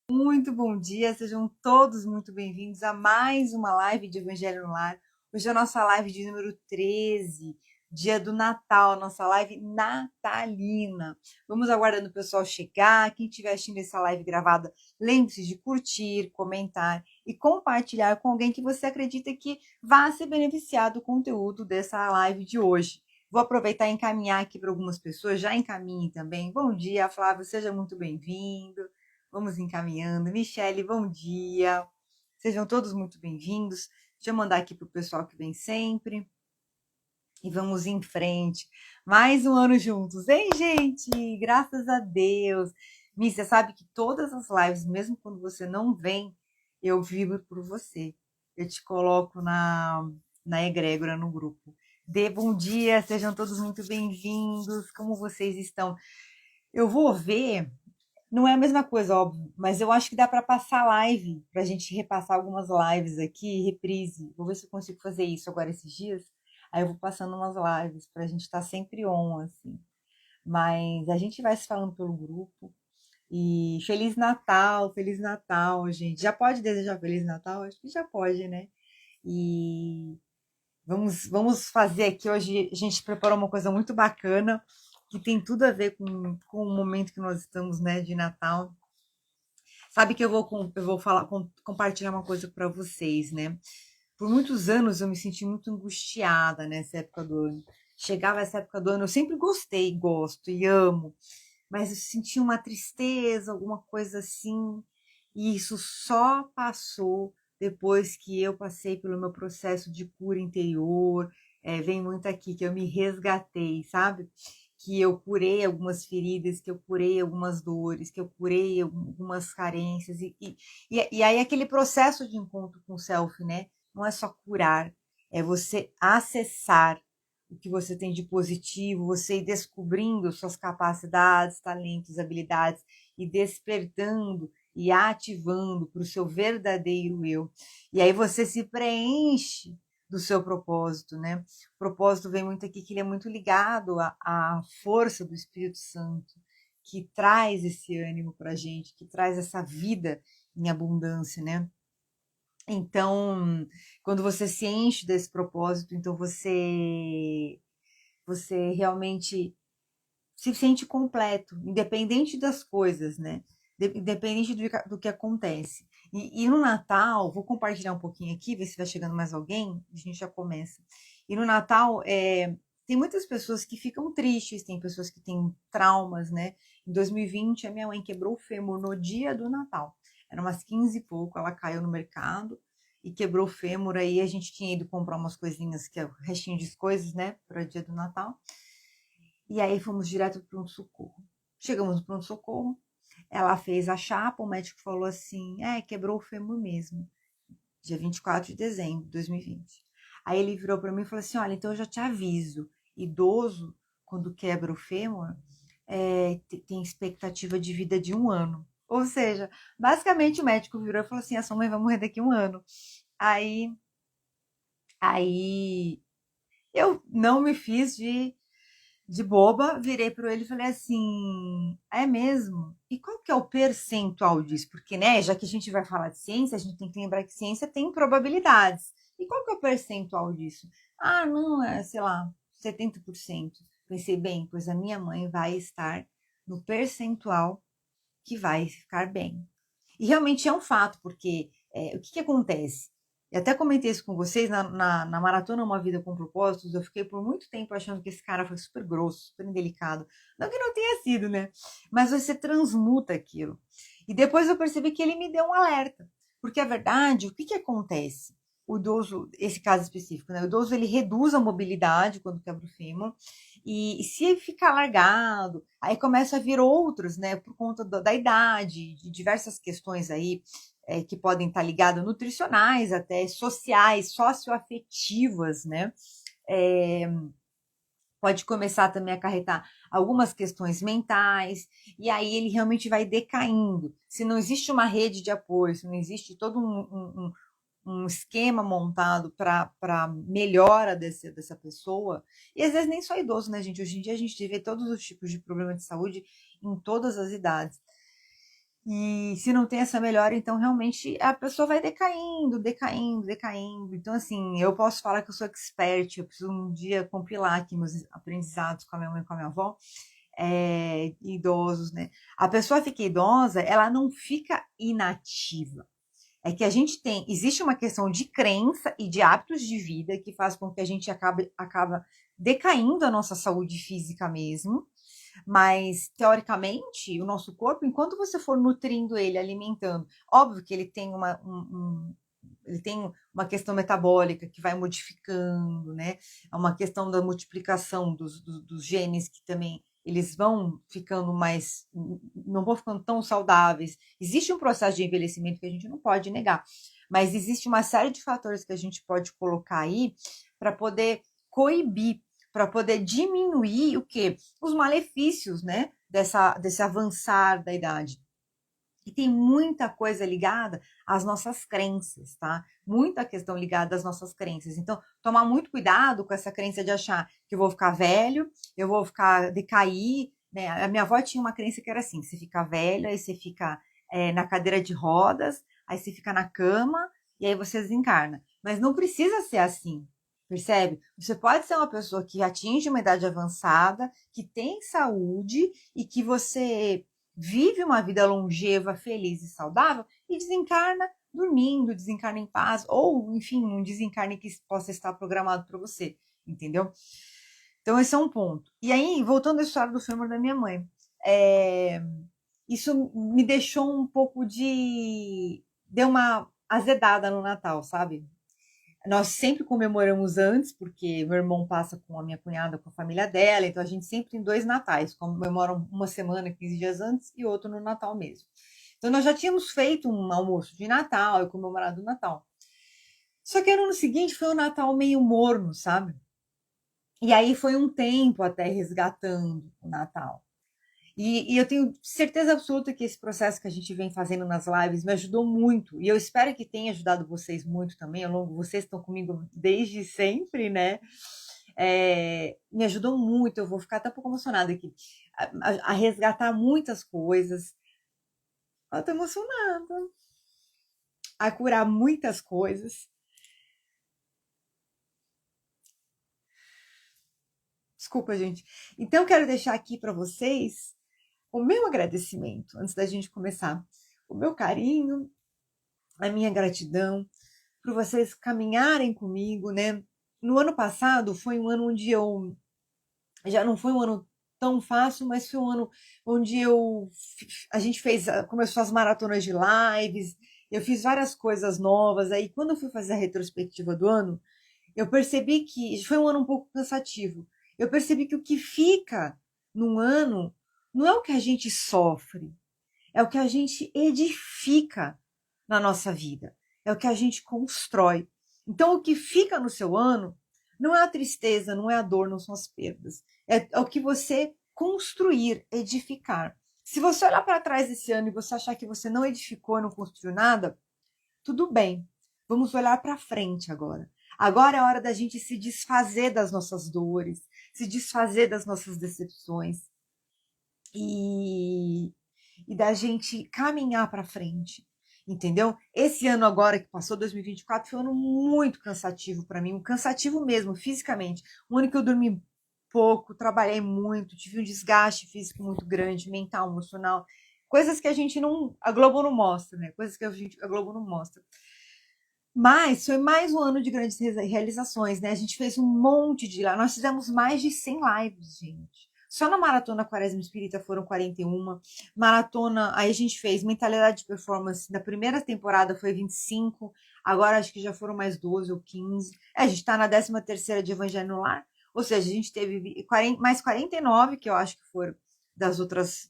Muito bom dia, sejam todos muito bem-vindos a mais uma live de Evangelho no Lar. Hoje é a nossa live de número 13, dia do Natal, nossa live natalina. Vamos aguardando o pessoal chegar. Quem estiver assistindo essa live gravada, lembre-se de curtir, comentar e compartilhar com alguém que você acredita que vá se beneficiar do conteúdo dessa live de hoje. Vou aproveitar e encaminhar aqui para algumas pessoas, já encaminhe também. Bom dia, Flávio, seja muito bem-vindo. Vamos encaminhando. Michele, bom dia. Sejam todos muito bem-vindos. Deixa eu mandar aqui para o pessoal que vem sempre. E vamos em frente. Mais um ano juntos, hein, gente? Graças a Deus. Mi, você sabe que todas as lives, mesmo quando você não vem, eu vibro por você. Eu te coloco na egrégora, no grupo. Dê bom dia, sejam todos muito bem-vindos. Como vocês estão? Eu vou ver. Não é a mesma coisa, óbvio, mas eu acho que dá para passar live, para a gente repassar algumas lives aqui, reprise. Vou ver se eu consigo fazer isso agora esses dias. Aí eu vou passando umas lives para a gente estar sempre on, assim. Mas a gente vai se falando pelo grupo. E Feliz Natal, gente. Já pode desejar Feliz Natal? Acho que já pode, né? E vamos fazer aqui hoje. A gente preparou uma coisa muito bacana que tem tudo a ver com o momento que nós estamos, né, de Natal. Sabe que eu vou falar, compartilhar uma coisa para vocês, né? Por muitos anos eu me senti muito angustiada nessa época do ano. Chegava essa época do ano, eu sempre gostei, gosto e amo, mas eu sentia uma tristeza, alguma coisa assim, e isso só passou depois que eu passei pelo meu processo de cura interior. Vem muito aqui que eu me resgatei, sabe? Que eu curei algumas feridas, que eu curei algumas dores, que eu curei algumas carências. E aí aquele processo de encontro com o self, né? Não é só curar, é você acessar o que você tem de positivo, você ir descobrindo suas capacidades, talentos, habilidades e despertando e ativando para o seu verdadeiro eu. E aí você se preenche do seu propósito, né? O propósito vem muito aqui que ele é muito ligado à força do Espírito Santo, que traz esse ânimo para a gente, que traz essa vida em abundância, né? Então, quando você se enche desse propósito, então você realmente se sente completo, independente das coisas, né? Independente do que acontece. E no Natal, vou compartilhar um pouquinho aqui, ver se vai chegando mais alguém, a gente já começa. E no Natal, tem muitas pessoas que ficam tristes, tem pessoas que têm traumas, né? Em 2020, a minha mãe quebrou o fêmur no dia do Natal. Era umas 15 e pouco, ela caiu no mercado e quebrou o fêmur. Aí a gente tinha ido comprar umas coisinhas, que é o restinho de coisas, né? Para o dia do Natal. E aí fomos direto para o pronto-socorro. Chegamos no pronto-socorro, ela fez a chapa, o médico falou assim, quebrou o fêmur mesmo, dia 24 de dezembro de 2020. Aí ele virou para mim e falou assim, olha, então eu já te aviso, idoso, quando quebra o fêmur, tem expectativa de vida de 1 ano. Ou seja, basicamente o médico virou e falou assim, a sua mãe vai morrer daqui a 1 ano. Aí, aí eu não me fiz de boba, virei para ele e falei assim: é mesmo? E qual que é o percentual disso? Porque, né, já que a gente vai falar de ciência, a gente tem que lembrar que ciência tem probabilidades. E qual que é o percentual disso? Ah, não, sei lá, 70%. Pensei, bem, pois a minha mãe vai estar no percentual que vai ficar bem. E realmente é um fato, porque o que acontece? Eu até comentei isso com vocês na Maratona Uma Vida com Propósitos. Eu fiquei por muito tempo achando que esse cara foi super grosso, super indelicado. Não que não tenha sido, né? Mas você transmuta aquilo. E depois eu percebi que ele me deu um alerta. Porque a verdade, o que acontece? O idoso, esse caso específico, né? O idoso ele reduz a mobilidade quando quebra o fêmur, e se ele ficar largado, aí começa a vir outros, né? Por conta da idade, de diversas questões aí que podem estar ligadas, nutricionais, até sociais, socioafetivas, né? É, pode começar também a acarretar algumas questões mentais, e aí ele realmente vai decaindo. Se não existe uma rede de apoio, se não existe todo um esquema montado para melhora dessa pessoa, e às vezes nem só idoso, né, gente? Hoje em dia a gente vê todos os tipos de problema de saúde em todas as idades. E se não tem essa melhora, então realmente a pessoa vai decaindo, decaindo, decaindo. Então, assim, eu posso falar que eu sou expert, eu preciso um dia compilar aqui meus aprendizados com a minha mãe e com a minha avó, idosos, né? A pessoa fica idosa, ela não fica inativa. É que a gente existe uma questão de crença e de hábitos de vida que faz com que a gente acaba decaindo a nossa saúde física mesmo, mas, teoricamente, o nosso corpo, enquanto você for nutrindo ele, alimentando, óbvio que ele tem ele tem uma questão metabólica que vai modificando, né? É uma questão da multiplicação dos genes que também eles vão ficando mais, não vão ficando tão saudáveis. Existe um processo de envelhecimento que a gente não pode negar, mas existe uma série de fatores que a gente pode colocar aí para poder coibir, para poder diminuir o quê? Os malefícios, né, desse avançar da idade. E tem muita coisa ligada às nossas crenças, tá? Muita questão ligada às nossas crenças. Então, tomar muito cuidado com essa crença de achar que eu vou ficar velho, eu vou ficar decair, né? A minha avó tinha uma crença que era assim: você fica velho, aí você fica na cadeira de rodas, aí você fica na cama e aí você desencarna. Mas não precisa ser assim. Percebe? Você pode ser uma pessoa que atinge uma idade avançada, que tem saúde e que você vive uma vida longeva, feliz e saudável e desencarna dormindo, desencarna em paz, ou, enfim, um desencarne que possa estar programado para você, entendeu? Então, esse é um ponto. E aí, voltando à história do fêmur da minha mãe, isso me deixou um pouco deu uma azedada no Natal, sabe? Nós sempre comemoramos antes, porque meu irmão passa com a minha cunhada, com a família dela, então a gente sempre tem 2 natais, comemoram uma semana, 15 dias antes, e outro no Natal mesmo. Então nós já tínhamos feito um almoço de Natal e comemorado o Natal. Só que no ano seguinte foi um Natal meio morno, sabe? E aí foi um tempo até resgatando o Natal. E eu tenho certeza absoluta que esse processo que a gente vem fazendo nas lives me ajudou muito. E eu espero que tenha ajudado vocês muito também. Ao longo, vocês estão comigo desde sempre, né? Me ajudou muito. Eu vou ficar até um pouco emocionada aqui. A resgatar muitas coisas. Eu tô emocionada. A curar muitas coisas. Desculpa, gente. Então, eu quero deixar aqui para vocês o meu agradecimento, antes da gente começar. O meu carinho, a minha gratidão por vocês caminharem comigo, né? No ano passado foi um ano onde já não foi um ano tão fácil, mas foi um ano onde a gente começou as maratonas de lives, eu fiz várias coisas novas. Aí quando eu fui fazer a retrospectiva do ano, eu percebi que foi um ano um pouco cansativo. Eu percebi que o que fica num ano não é o que a gente sofre, é o que a gente edifica na nossa vida, é o que a gente constrói. Então, o que fica no seu ano não é a tristeza, não é a dor, não são as perdas. É o que você construir, edificar. Se você olhar para trás desse ano e você achar que você não edificou, não construiu nada, tudo bem. Vamos olhar para frente agora. Agora é hora da gente se desfazer das nossas dores, se desfazer das nossas decepções e, e da gente caminhar para frente, entendeu? Esse ano agora que passou, 2024, foi um ano muito cansativo para mim, um cansativo mesmo, fisicamente. Um ano que eu dormi pouco, trabalhei muito, tive um desgaste físico muito grande, mental, emocional, coisas que a Globo não mostra, né? Coisas que a Globo não mostra. Mas foi mais um ano de grandes realizações, né? A gente fez um monte de lives. Nós fizemos mais de 100 lives, gente. Só na Maratona Quaresma Espírita foram 41. Maratona, aí a gente fez Mentalidade de Performance. Na primeira temporada foi 25. Agora acho que já foram mais 12 ou 15. A gente tá na 13ª de Evangelho no Lar. Ou seja, a gente teve mais 49, que eu acho que foram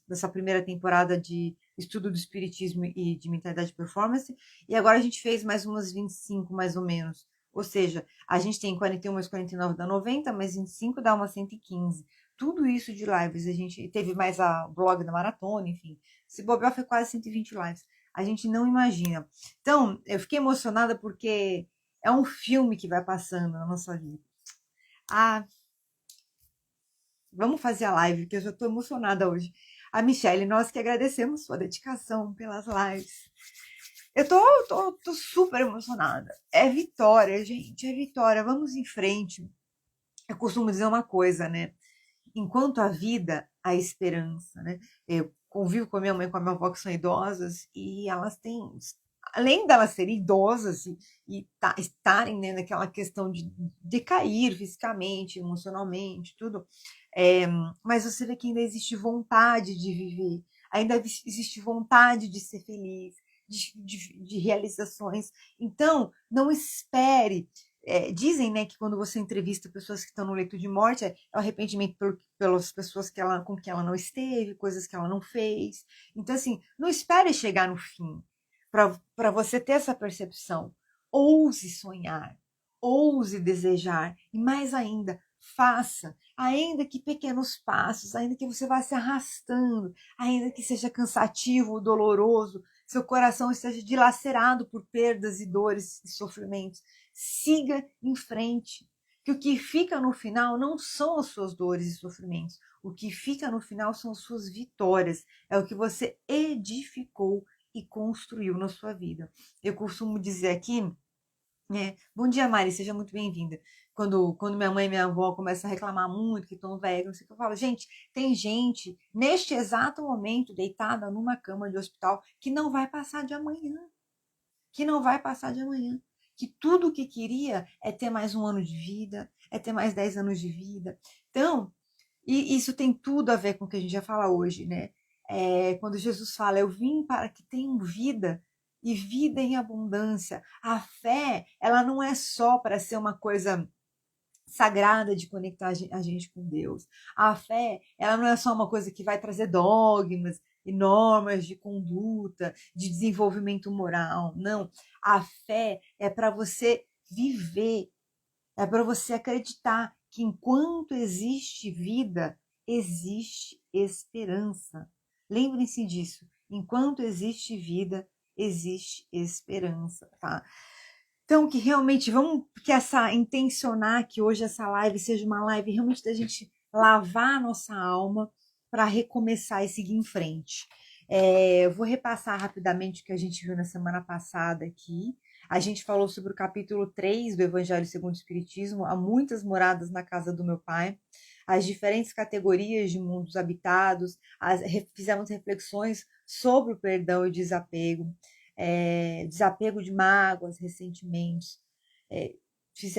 dessa primeira temporada de estudo do espiritismo e de mentalidade de performance, e agora a gente fez mais umas 25, mais ou menos. Ou seja, a gente tem 41 mais 49 dá 90, mais 25 dá uma 115. Tudo isso de lives. A gente teve mais a blog da maratona, enfim. Se bobear, foi quase 120 lives. A gente não imagina. Então, eu fiquei emocionada porque é um filme que vai passando na nossa vida. Ah, vamos fazer a live, que eu já estou emocionada hoje. A Michelle, nós que agradecemos sua dedicação pelas lives. Eu tô super emocionada. É vitória, gente, é vitória. Vamos em frente. Eu costumo dizer uma coisa, né? Enquanto há vida, há esperança, né? Eu convivo com a minha mãe e com a minha avó, que são idosas, e elas têm, além delas serem idosas estarem, né, naquela questão de decair fisicamente, emocionalmente, tudo, mas você vê que ainda existe vontade de viver, ainda existe vontade de ser feliz, de realizações. Então, não espere. Dizem, né, que quando você entrevista pessoas que estão no leito de morte, é o arrependimento pelas pessoas com que ela não esteve, coisas que ela não fez. Então, assim, não espere chegar no fim para você ter essa percepção. Ouse sonhar, ouse desejar, e mais ainda, faça, ainda que pequenos passos, ainda que você vá se arrastando, ainda que seja cansativo, doloroso, seu coração esteja dilacerado por perdas e dores e sofrimentos. Siga em frente. Que o que fica no final não são as suas dores e sofrimentos. O que fica no final são as suas vitórias. É o que você edificou e construiu na sua vida. Eu costumo dizer aqui, né? Bom dia, Mari, seja muito bem-vinda. Quando minha mãe e minha avó começam a reclamar muito, que estão velhos, não sei o que eu falo, gente, tem gente neste exato momento deitada numa cama de hospital que não vai passar de amanhã. Que não vai passar de amanhã. Que tudo o que queria é ter mais um ano de vida, é ter mais 10 anos de vida. Então, e isso tem tudo a ver com o que a gente já fala hoje, né? Quando Jesus fala, eu vim para que tenham vida e vida em abundância. A fé, ela não é só para ser uma coisa sagrada de conectar a gente com Deus. A fé, ela não é só uma coisa que vai trazer dogmas e normas de conduta, de desenvolvimento moral. Não. A fé é para você viver, é para você acreditar que enquanto existe vida, existe esperança. Lembrem-se disso. Enquanto existe vida, existe esperança, tá? Então, que realmente vamos que essa intencionar que hoje essa live seja uma live realmente da gente lavar a nossa alma para recomeçar e seguir em frente. Eu vou repassar rapidamente o que a gente viu na semana passada aqui. A gente falou sobre o capítulo 3 do Evangelho segundo o Espiritismo, há muitas moradas na casa do meu pai, as diferentes categorias de mundos habitados, fizemos reflexões sobre o perdão e o desapego, desapego de mágoas, ressentimentos.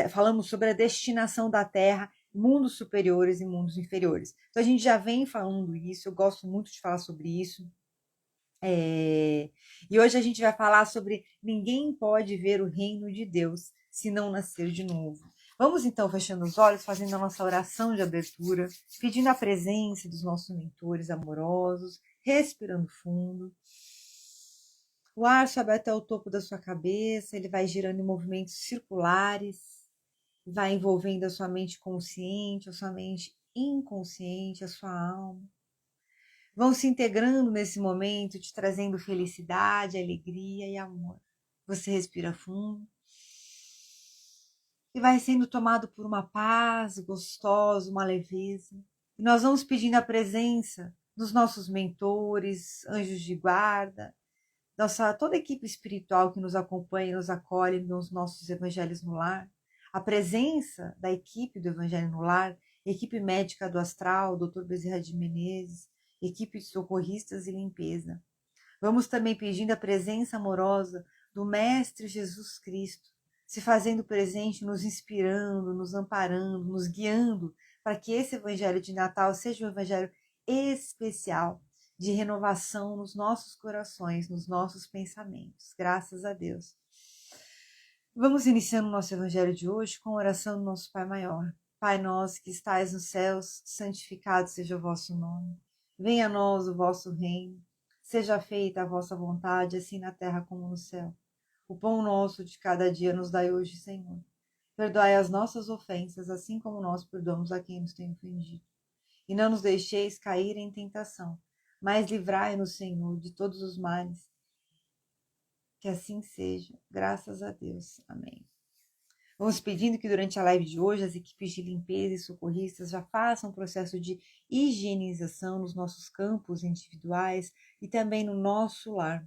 Falamos sobre a destinação da Terra, mundos superiores e mundos inferiores. Então a gente já vem falando isso, eu gosto muito de falar sobre isso. E hoje a gente vai falar sobre ninguém pode ver o reino de Deus se não nascer de novo. Vamos então fechando os olhos, fazendo a nossa oração de abertura, pedindo a presença dos nossos mentores amorosos, respirando fundo. O ar sobe até o topo da sua cabeça, ele vai girando em movimentos circulares, vai envolvendo a sua mente consciente, a sua mente inconsciente, a sua alma. Vão se integrando nesse momento, te trazendo felicidade, alegria e amor. Você respira fundo e vai sendo tomado por uma paz gostosa, uma leveza. E nós vamos pedindo a presença dos nossos mentores, anjos de guarda, toda a equipe espiritual que nos acompanha e nos acolhe nos nossos Evangelhos no Lar, a presença da equipe do Evangelho no Lar, equipe médica do Astral, Dr. Bezerra de Menezes, equipe de socorristas e limpeza. Vamos também pedindo a presença amorosa do Mestre Jesus Cristo, se fazendo presente, nos inspirando, nos amparando, nos guiando, para que esse Evangelho de Natal seja um Evangelho especial, de renovação nos nossos corações, nos nossos pensamentos. Graças a Deus. Vamos iniciando o nosso Evangelho de hoje com a oração do nosso Pai Maior. Pai nosso que estais nos céus, santificado seja o vosso nome. Venha a nós o vosso reino. Seja feita a vossa vontade, assim na terra como no céu. O pão nosso de cada dia nos dai hoje, Senhor. Perdoai as nossas ofensas, assim como nós perdoamos a quem nos tem ofendido. E não nos deixeis cair em tentação, mas livrai-nos, Senhor, de todos os males. Que assim seja, graças a Deus. Amém. Vamos pedindo que durante a live de hoje as equipes de limpeza e socorristas já façam um processo de higienização nos nossos campos individuais e também no nosso lar.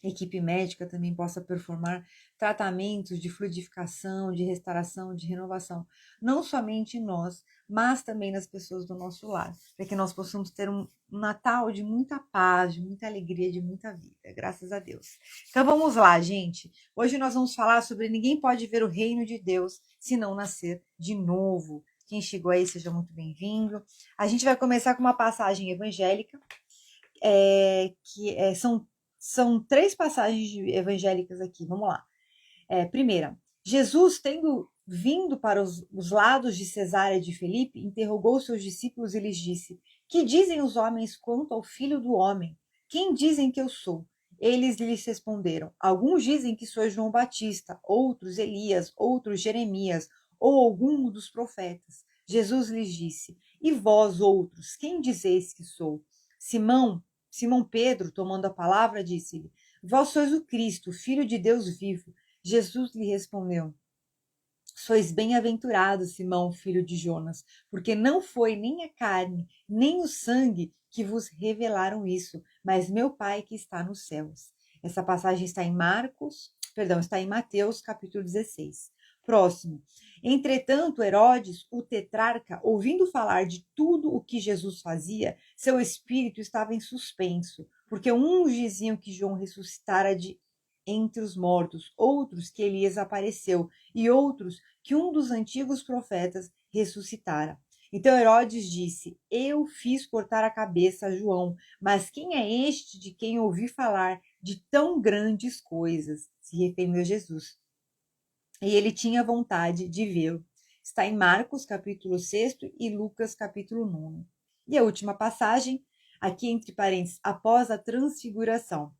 A equipe médica também possa performar tratamentos de fluidificação, de restauração, de renovação, não somente em nós, mas também nas pessoas do nosso lar, para que nós possamos ter um Natal de muita paz, de muita alegria, de muita vida, graças a Deus. Então vamos lá, gente. Hoje nós vamos falar sobre ninguém pode ver o reino de Deus se não nascer de novo. Quem chegou aí, seja muito bem-vindo. A gente vai começar com uma passagem evangélica, são 3 passagens evangélicas aqui, vamos lá. Primeira, Jesus, tendo vindo para os lados de Cesareia de Filipe, interrogou seus discípulos e lhes disse: Que dizem os homens quanto ao Filho do Homem? Quem dizem que eu sou? Eles lhes responderam: Alguns dizem que sois João Batista, outros Elias, outros Jeremias, ou algum dos profetas. Jesus lhes disse: E vós, outros, quem dizeis que sou? Simão Pedro, tomando a palavra, disse-lhe: Vós sois o Cristo, Filho de Deus vivo. Jesus lhe respondeu: Sois bem-aventurado, Simão, filho de Jonas, porque não foi nem a carne, nem o sangue que vos revelaram isso, mas meu Pai que está nos céus. Essa passagem está em Mateus, capítulo 16. Próximo. Entretanto, Herodes, o tetrarca, ouvindo falar de tudo o que Jesus fazia, seu espírito estava em suspenso, porque uns diziam que João ressuscitara de entre os mortos, outros que Elias apareceu, e outros que um dos antigos profetas ressuscitara. Então Herodes disse: Eu fiz cortar a cabeça a João, mas quem é este de quem ouvi falar de tão grandes coisas? Se referindo a Jesus. E ele tinha vontade de vê-lo. Está em Marcos, capítulo 6 e Lucas, capítulo 9. E a última passagem, aqui entre parênteses, após a transfiguração.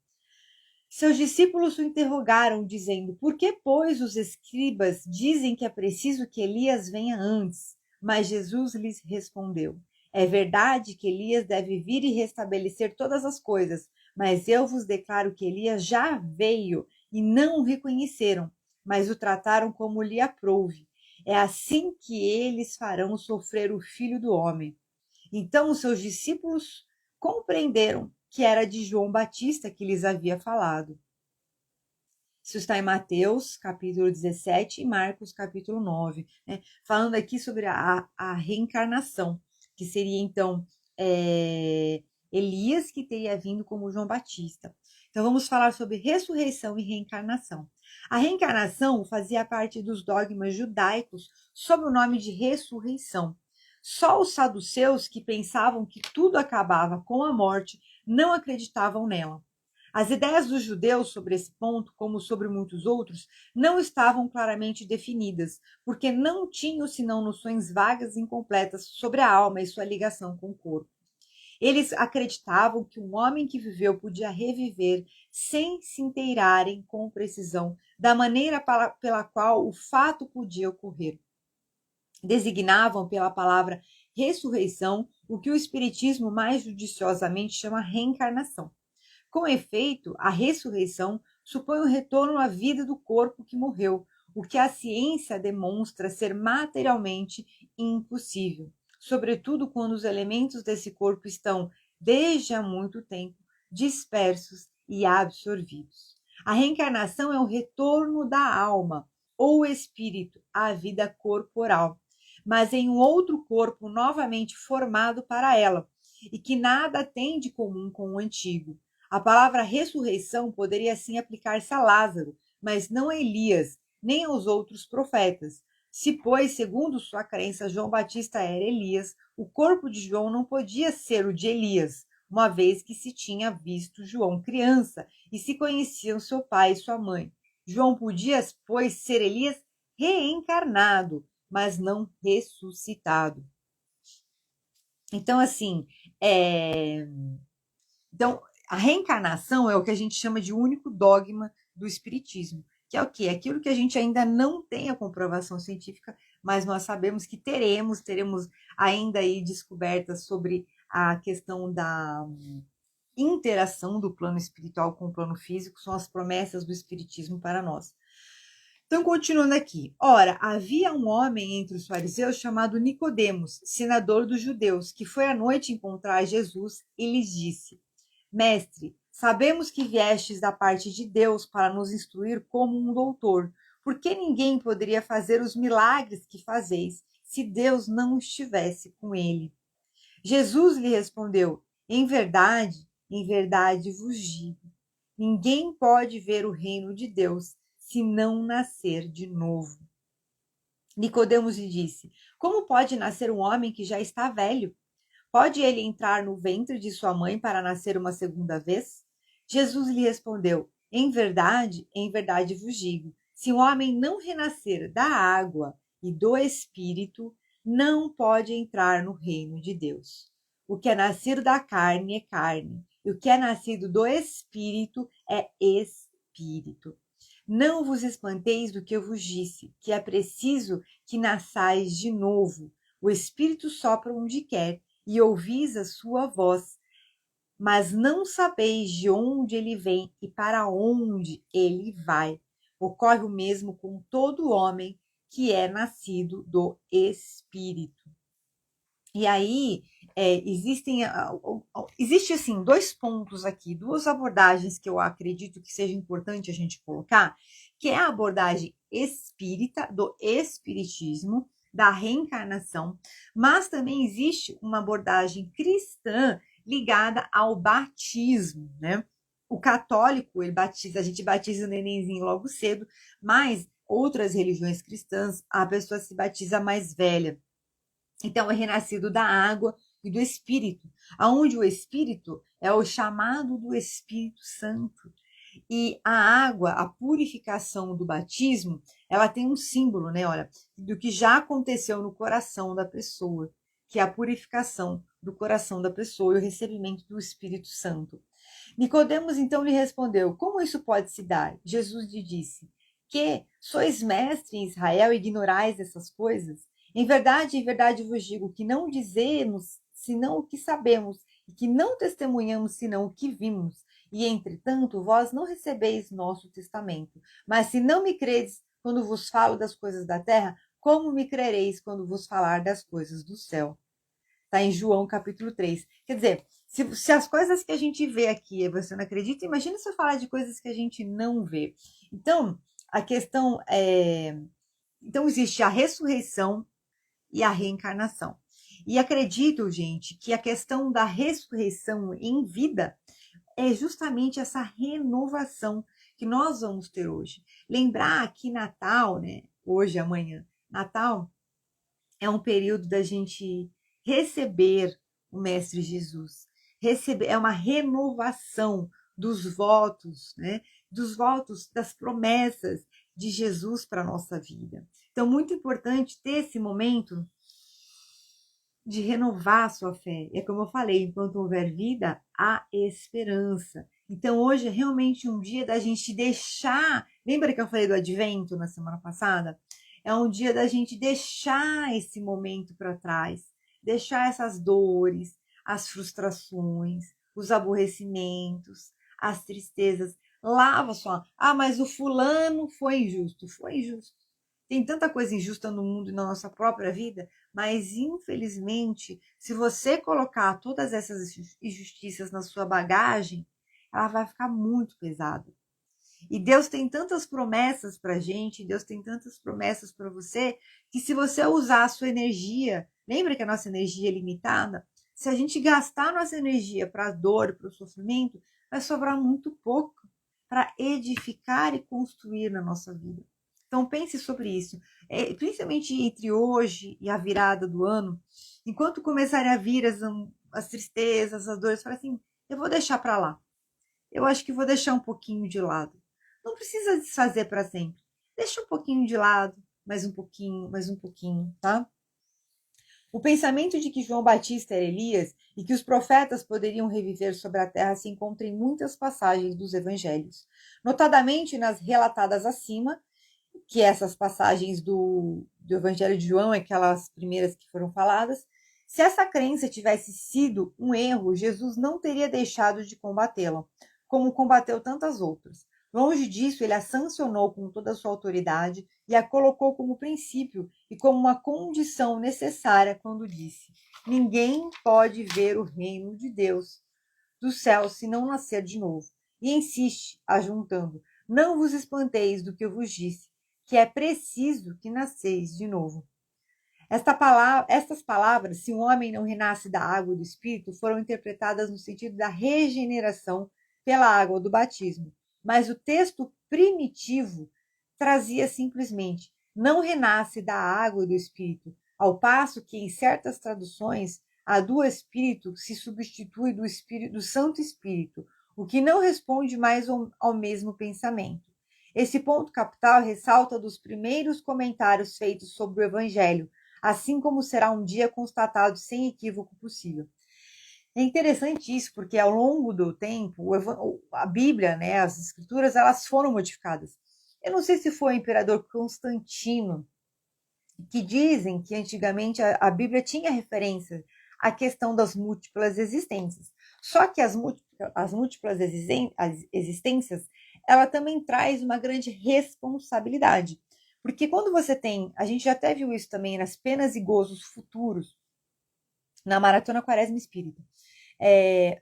Seus discípulos o interrogaram, dizendo: Por que, pois, os escribas dizem que é preciso que Elias venha antes? Mas Jesus lhes respondeu: É verdade que Elias deve vir e restabelecer todas as coisas, mas eu vos declaro que Elias já veio e não o reconheceram, mas o trataram como lhe aprouve. É assim que eles farão sofrer o Filho do Homem. Então os seus discípulos compreenderam que era de João Batista que lhes havia falado. Isso está em Mateus, capítulo 17 e Marcos, capítulo 9, né? Falando aqui sobre a reencarnação, que seria, então, Elias que teria vindo como João Batista. Então, vamos falar sobre ressurreição e reencarnação. A reencarnação fazia parte dos dogmas judaicos sob o nome de ressurreição. Só os saduceus, que pensavam que tudo acabava com a morte, não acreditavam nela. As ideias dos judeus sobre esse ponto, como sobre muitos outros, não estavam claramente definidas, porque não tinham senão noções vagas e incompletas sobre a alma e sua ligação com o corpo. Eles acreditavam que um homem que viveu podia reviver sem se inteirarem com precisão da maneira pela qual o fato podia ocorrer. Designavam pela palavra ressurreição o que o Espiritismo mais judiciosamente chama reencarnação. Com efeito, a ressurreição supõe o retorno à vida do corpo que morreu, o que a ciência demonstra ser materialmente impossível, sobretudo quando os elementos desse corpo estão, desde há muito tempo, dispersos e absorvidos. A reencarnação é o retorno da alma ou espírito à vida corporal, mas em um outro corpo novamente formado para ela, e que nada tem de comum com o antigo. A palavra ressurreição poderia assim aplicar-se a Lázaro, mas não a Elias, nem aos outros profetas. Se, pois, segundo sua crença, João Batista era Elias, o corpo de João não podia ser o de Elias, uma vez que se tinha visto João criança e se conheciam seu pai e sua mãe. João podia, pois, ser Elias reencarnado, mas não ressuscitado. Então, assim, Então, a reencarnação é o que a gente chama de único dogma do espiritismo, que é o quê? Aquilo que a gente ainda não tem a comprovação científica, mas nós sabemos que teremos ainda aí descobertas sobre a questão da interação do plano espiritual com o plano físico, são as promessas do espiritismo para nós. Então, continuando aqui. Ora, havia um homem entre os fariseus chamado Nicodemos, senador dos judeus, que foi à noite encontrar Jesus e lhes disse: Mestre, sabemos que viestes da parte de Deus para nos instruir como um doutor, porque ninguém poderia fazer os milagres que fazeis se Deus não estivesse com ele. Jesus lhe respondeu: em verdade vos digo, ninguém pode ver o reino de Deus se não nascer de novo. Nicodemos lhe disse: Como pode nascer um homem que já está velho? Pode ele entrar no ventre de sua mãe para nascer uma segunda vez? Jesus lhe respondeu: em verdade vos digo, se um homem não renascer da água e do Espírito, não pode entrar no reino de Deus. O que é nascido da carne é carne, e o que é nascido do Espírito é espírito. Não vos espanteis do que eu vos disse, que é preciso que nasçais de novo. O Espírito sopra onde quer, e ouvis a sua voz, mas não sabeis de onde ele vem e para onde ele vai. Ocorre o mesmo com todo homem que é nascido do Espírito. E aí, existe assim, dois pontos aqui, duas abordagens que eu acredito que seja importante a gente colocar, que é a abordagem espírita, do espiritismo, da reencarnação, mas também existe uma abordagem cristã ligada ao batismo, né? O católico, ele batiza, a gente batiza o nenenzinho logo cedo, mas outras religiões cristãs, a pessoa se batiza mais velha. Então, é renascido da água e do Espírito, aonde o Espírito é o chamado do Espírito Santo. E a água, a purificação do batismo, ela tem um símbolo, né? Olha, do que já aconteceu no coração da pessoa, que é a purificação do coração da pessoa e o recebimento do Espírito Santo. Nicodemos então lhe respondeu: como isso pode se dar? Jesus lhe disse: que sois mestre em Israel e ignorais essas coisas? Em verdade vos digo que não dizemos senão o que sabemos, e que não testemunhamos senão o que vimos. E, entretanto, vós não recebeis nosso testamento. Mas se não me credes quando vos falo das coisas da terra, como me crereis quando vos falar das coisas do céu? Está em João capítulo 3. Quer dizer, se as coisas que a gente vê aqui você não acredita, imagina se eu falar de coisas que a gente não vê. Então, a questão é... Então, existe a ressurreição e a reencarnação. E acredito, gente, que a questão da ressurreição em vida é justamente essa renovação que nós vamos ter hoje. Lembrar que Natal, né? Hoje, amanhã, Natal é um período da gente receber o Mestre Jesus. É uma renovação dos votos, né? Dos votos, das promessas de Jesus para a nossa vida. Então, muito importante ter esse momento de renovar a sua fé. É como eu falei, enquanto houver vida, há esperança. Então, hoje é realmente um dia da gente deixar... Lembra que eu falei do advento na semana passada? É um dia da gente deixar esse momento para trás, deixar essas dores, as frustrações, os aborrecimentos, as tristezas. Lava só. Ah, mas o fulano foi injusto. Foi injusto. Tem tanta coisa injusta no mundo e na nossa própria vida, mas infelizmente, se você colocar todas essas injustiças na sua bagagem, ela vai ficar muito pesada. E Deus tem tantas promessas para gente, Deus tem tantas promessas para você, que se você usar a sua energia, lembra que a nossa energia é limitada? Se a gente gastar a nossa energia para a dor, para o sofrimento, vai sobrar muito pouco para edificar e construir na nossa vida. Então pense sobre isso, principalmente entre hoje e a virada do ano, enquanto começarem a vir as tristezas, as dores, fala assim, eu vou deixar para lá. Eu acho que vou deixar um pouquinho de lado. Não precisa desfazer para sempre. Deixa um pouquinho de lado, mais um pouquinho, tá? O pensamento de que João Batista era Elias e que os profetas poderiam reviver sobre a terra se encontra em muitas passagens dos evangelhos, notadamente nas relatadas acima, que essas passagens do Evangelho de João, aquelas primeiras que foram faladas. Se essa crença tivesse sido um erro, Jesus não teria deixado de combatê-la, como combateu tantas outras. Longe disso, ele a sancionou com toda a sua autoridade e a colocou como princípio e como uma condição necessária quando disse: ninguém pode ver o reino de Deus do céu se não nascer de novo. E insiste, ajuntando: não vos espanteis do que eu vos disse, que é preciso que nasceis de novo. Estas palavras, se um homem não renasce da água e do Espírito, foram interpretadas no sentido da regeneração pela água do batismo. Mas o texto primitivo trazia simplesmente: não renasce da água e do Espírito, ao passo que, em certas traduções, a do Espírito se substitui do Espírito, do Santo Espírito, o que não responde mais ao mesmo pensamento. Esse ponto capital ressalta dos primeiros comentários feitos sobre o Evangelho, assim como será um dia constatado sem equívoco possível. É interessante isso, porque ao longo do tempo, a Bíblia, né, as escrituras, elas foram modificadas. Eu não sei se foi o imperador Constantino, que dizem que antigamente a Bíblia tinha referência à questão das múltiplas existências. Só que as múltiplas existências, ela também traz uma grande responsabilidade. Porque quando você tem, a gente já até viu isso também nas penas e gozos futuros, na Maratona Quaresma Espírita,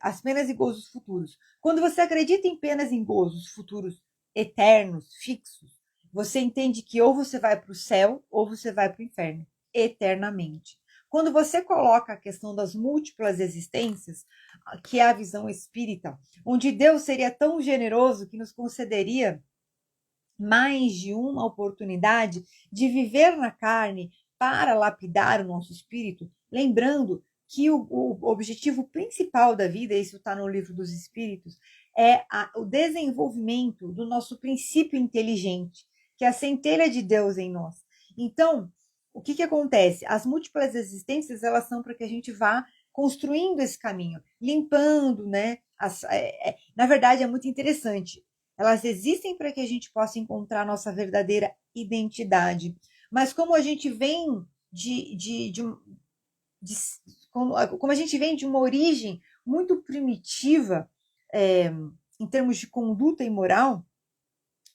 as penas e gozos futuros. Quando você acredita em penas e gozos futuros eternos, fixos, você entende que ou você vai para o céu ou você vai para o inferno, eternamente. Quando você coloca a questão das múltiplas existências, que é a visão espírita, onde Deus seria tão generoso que nos concederia mais de uma oportunidade de viver na carne para lapidar o nosso espírito, lembrando que o objetivo principal da vida, isso está no Livro dos Espíritos, é o desenvolvimento do nosso princípio inteligente, que é a centelha de Deus em nós. Então, o que acontece? As múltiplas existências, elas são para que a gente vá construindo esse caminho, limpando, né? Na verdade, é muito interessante. Elas existem para que a gente possa encontrar nossa verdadeira identidade. Mas como a gente vem como a gente vem de uma origem muito primitiva, em termos de conduta e moral,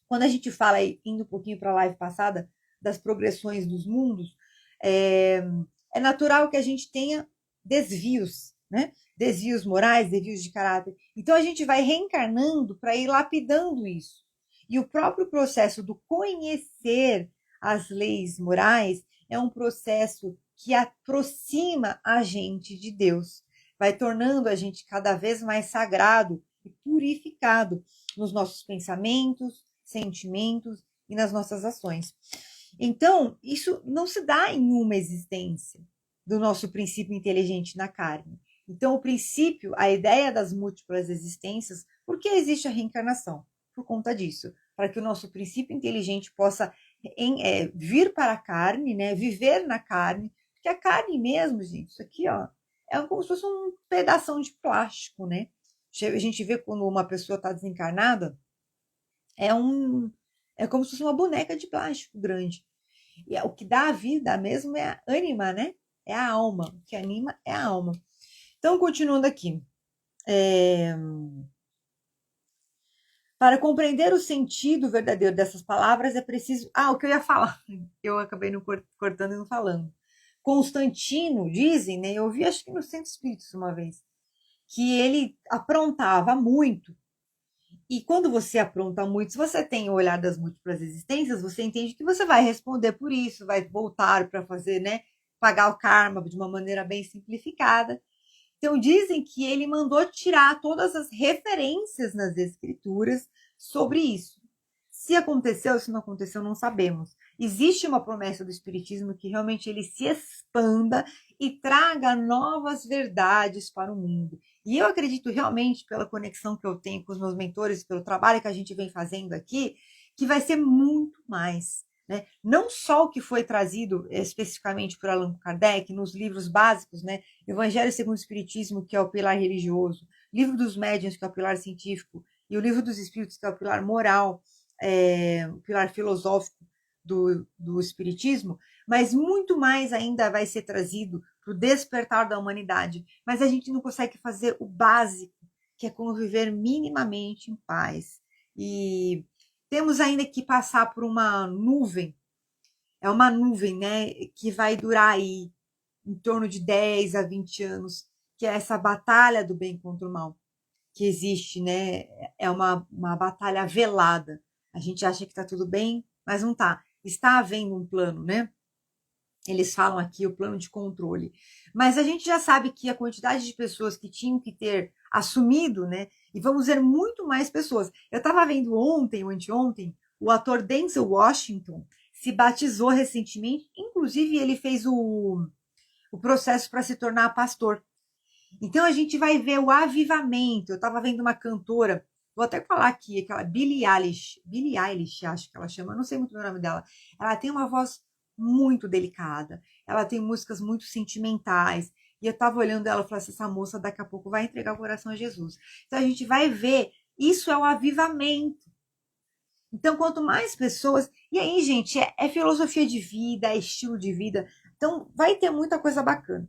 quando a gente fala, indo um pouquinho para a live passada, das progressões dos mundos, é natural que a gente tenha desvios, né? Desvios morais, desvios de caráter. Então a gente vai reencarnando para ir lapidando isso. E o próprio processo do conhecer as leis morais é um processo que aproxima a gente de Deus, vai tornando a gente cada vez mais sagrado e purificado nos nossos pensamentos, sentimentos e nas nossas ações. Então, isso não se dá em uma existência do nosso princípio inteligente na carne. Então, o princípio, a ideia das múltiplas existências, por que existe a reencarnação? Por conta disso, para que o nosso princípio inteligente possa vir para a carne, né, viver na carne, porque a carne mesmo, gente, isso aqui, ó, é como se fosse um pedação de plástico, né? A gente vê quando uma pessoa está desencarnada, é como se fosse uma boneca de plástico grande. E o que dá a vida mesmo é a ânima, né? É a alma. O que anima é a alma. Então, continuando aqui. Para compreender o sentido verdadeiro dessas palavras, é preciso. O que eu ia falar, eu acabei não cortando e não falando. Constantino, dizem, né? Eu vi, acho que no Centro Espíritos uma vez, que ele aprontava muito. E quando você apronta muito, se você tem o olhar das múltiplas existências, você entende que você vai responder por isso, vai voltar para fazer, né? Pagar o karma de uma maneira bem simplificada. Então, dizem que ele mandou tirar todas as referências nas escrituras sobre isso. Se aconteceu, se não aconteceu, não sabemos. Existe uma promessa do Espiritismo que realmente ele se expanda e traga novas verdades para o mundo. E eu acredito realmente, pela conexão que eu tenho com os meus mentores, pelo trabalho que a gente vem fazendo aqui, que vai ser muito mais. Né? Não só o que foi trazido especificamente por Allan Kardec nos livros básicos, né? Evangelho segundo o Espiritismo, que é o pilar religioso, Livro dos Médiuns, que é o pilar científico, e o Livro dos Espíritos, que é o pilar moral, o pilar filosófico do Espiritismo, mas muito mais ainda vai ser trazido para o despertar da humanidade. Mas a gente não consegue fazer o básico, que é conviver minimamente em paz, E temos ainda que passar por uma nuvem, é uma nuvem, né, que vai durar aí em torno de 10 a 20 anos, que é essa batalha do bem contra o mal que existe, né? É uma batalha velada. A gente acha que está tudo bem, mas não está. Está havendo um plano, né? Eles falam aqui o plano de controle. Mas a gente já sabe que a quantidade de pessoas que tinham que ter assumido, né? E vamos ver muito mais pessoas. Eu estava vendo ontem ou anteontem, o ator Denzel Washington se batizou recentemente, inclusive ele fez o processo para se tornar pastor. Então a gente vai ver o avivamento. Eu estava vendo uma cantora, vou até falar aqui, aquela Billie Eilish, acho que ela chama, não sei muito o nome dela. Ela tem uma voz muito delicada, ela tem músicas muito sentimentais. E eu estava olhando ela e falei assim, essa moça daqui a pouco vai entregar o coração a Jesus. Então a gente vai ver, isso é o avivamento. Então, quanto mais pessoas. E aí, gente, é filosofia de vida, é estilo de vida. Então, vai ter muita coisa bacana.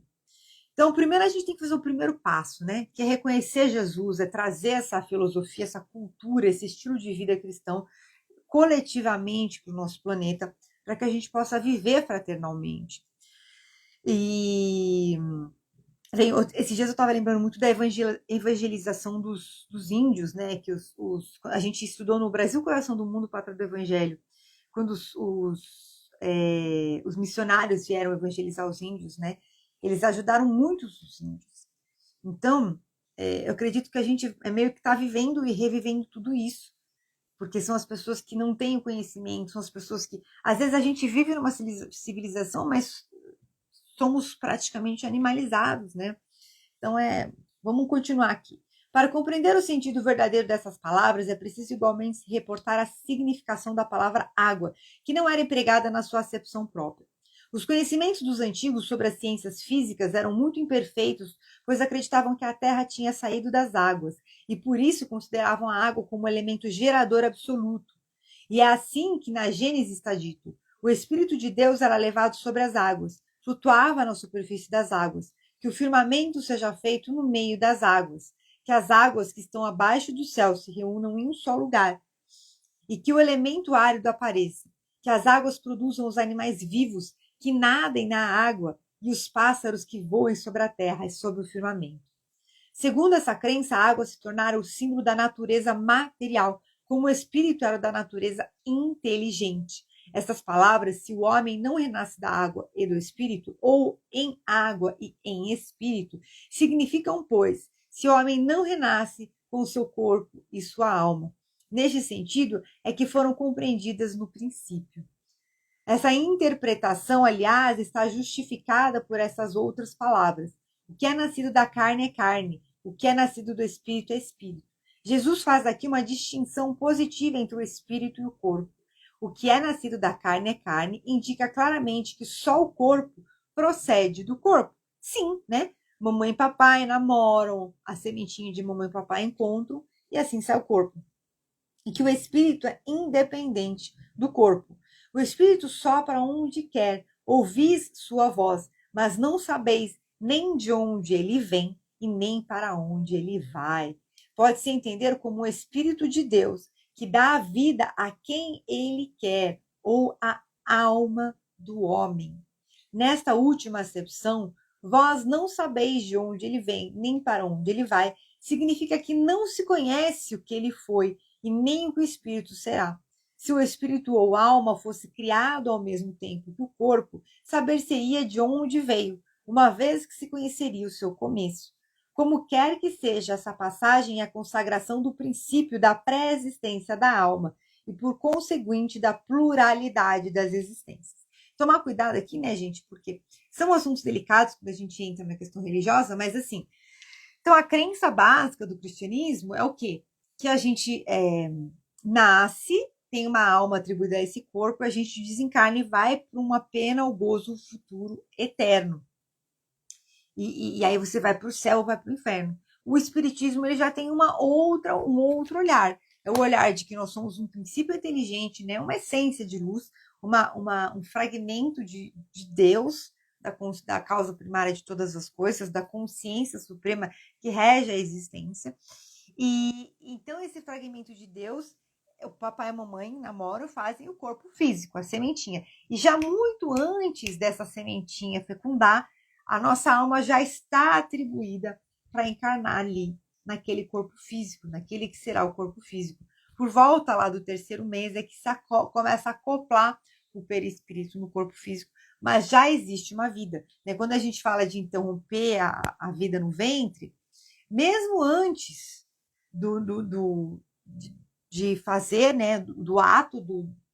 Então, primeiro a gente tem que fazer o primeiro passo, né? Que é reconhecer Jesus, é trazer essa filosofia, essa cultura, esse estilo de vida cristão coletivamente para o nosso planeta, para que a gente possa viver fraternalmente. E esses dias eu estava lembrando muito da evangelização dos índios, né? Que a gente estudou no Brasil, Coração do Mundo, Pátria do Evangelho, quando os missionários vieram evangelizar os índios, né? Eles ajudaram muito os índios. Então, eu acredito que a gente é meio que está vivendo e revivendo tudo isso, porque são as pessoas que não têm o conhecimento, são as pessoas que, às vezes a gente vive numa civilização, mas somos praticamente animalizados, né? Então, vamos continuar aqui. Para compreender o sentido verdadeiro dessas palavras, é preciso igualmente se reportar a significação da palavra água, que não era empregada na sua acepção própria. Os conhecimentos dos antigos sobre as ciências físicas eram muito imperfeitos, pois acreditavam que a Terra tinha saído das águas, e por isso consideravam a água como elemento gerador absoluto. E é assim que na Gênesis está dito: o Espírito de Deus era levado sobre as águas, flutuava na superfície das águas, que o firmamento seja feito no meio das águas, que as águas que estão abaixo do céu se reúnam em um só lugar, e que o elemento árido apareça, que as águas produzam os animais vivos que nadem na água e os pássaros que voem sobre a terra e sobre o firmamento. Segundo essa crença, a água se tornara o símbolo da natureza material, como o espírito era da natureza inteligente. Essas palavras, se o homem não renasce da água e do espírito, ou em água e em espírito, significam, pois, se o homem não renasce com o seu corpo e sua alma. Neste sentido, é que foram compreendidas no princípio. Essa interpretação, aliás, está justificada por essas outras palavras. O que é nascido da carne é carne, o que é nascido do espírito é espírito. Jesus faz aqui uma distinção positiva entre o espírito e o corpo. O que é nascido da carne é carne, indica claramente que só o corpo procede do corpo. Sim, né? Mamãe e papai namoram, a sementinha de mamãe e papai encontram, e assim sai o corpo. E que o espírito é independente do corpo. O espírito sopra onde quer, ouvis sua voz, mas não sabeis nem de onde ele vem e nem para onde ele vai. Pode-se entender como o Espírito de Deus, que dá a vida a quem ele quer, ou a alma do homem. Nesta última acepção, vós não sabeis de onde ele vem, nem para onde ele vai, significa que não se conhece o que ele foi e nem o que o espírito será. Se o espírito ou alma fosse criado ao mesmo tempo que o corpo, saber-se-ia de onde veio, uma vez que se conheceria o seu começo. Como quer que seja, essa passagem é a consagração do princípio da pré-existência da alma e, por conseguinte, da pluralidade das existências. Tomar cuidado aqui, né, gente, porque são assuntos delicados quando a gente entra na questão religiosa, mas assim, então a crença básica do cristianismo é o quê? Que a gente nasce, tem uma alma atribuída a esse corpo, a gente desencarna e vai para uma pena ou gozo futuro eterno. E aí você vai para o céu ou vai para o inferno. O espiritismo ele já tem um outro olhar. É o olhar de que nós somos um princípio inteligente, né? Uma essência de luz, um fragmento de Deus, da causa primária de todas as coisas, da consciência suprema que rege a existência. E então esse fragmento de Deus, o papai e a mamãe namoram, fazem o corpo físico, a sementinha. E já muito antes dessa sementinha fecundar, a nossa alma já está atribuída para encarnar ali, naquele corpo físico, naquele que será o corpo físico. Por volta lá do terceiro mês é que começa a acoplar o perispírito no corpo físico, mas já existe uma vida. Né? Quando a gente fala de interromper a vida no ventre, mesmo antes de fazer, né, do ato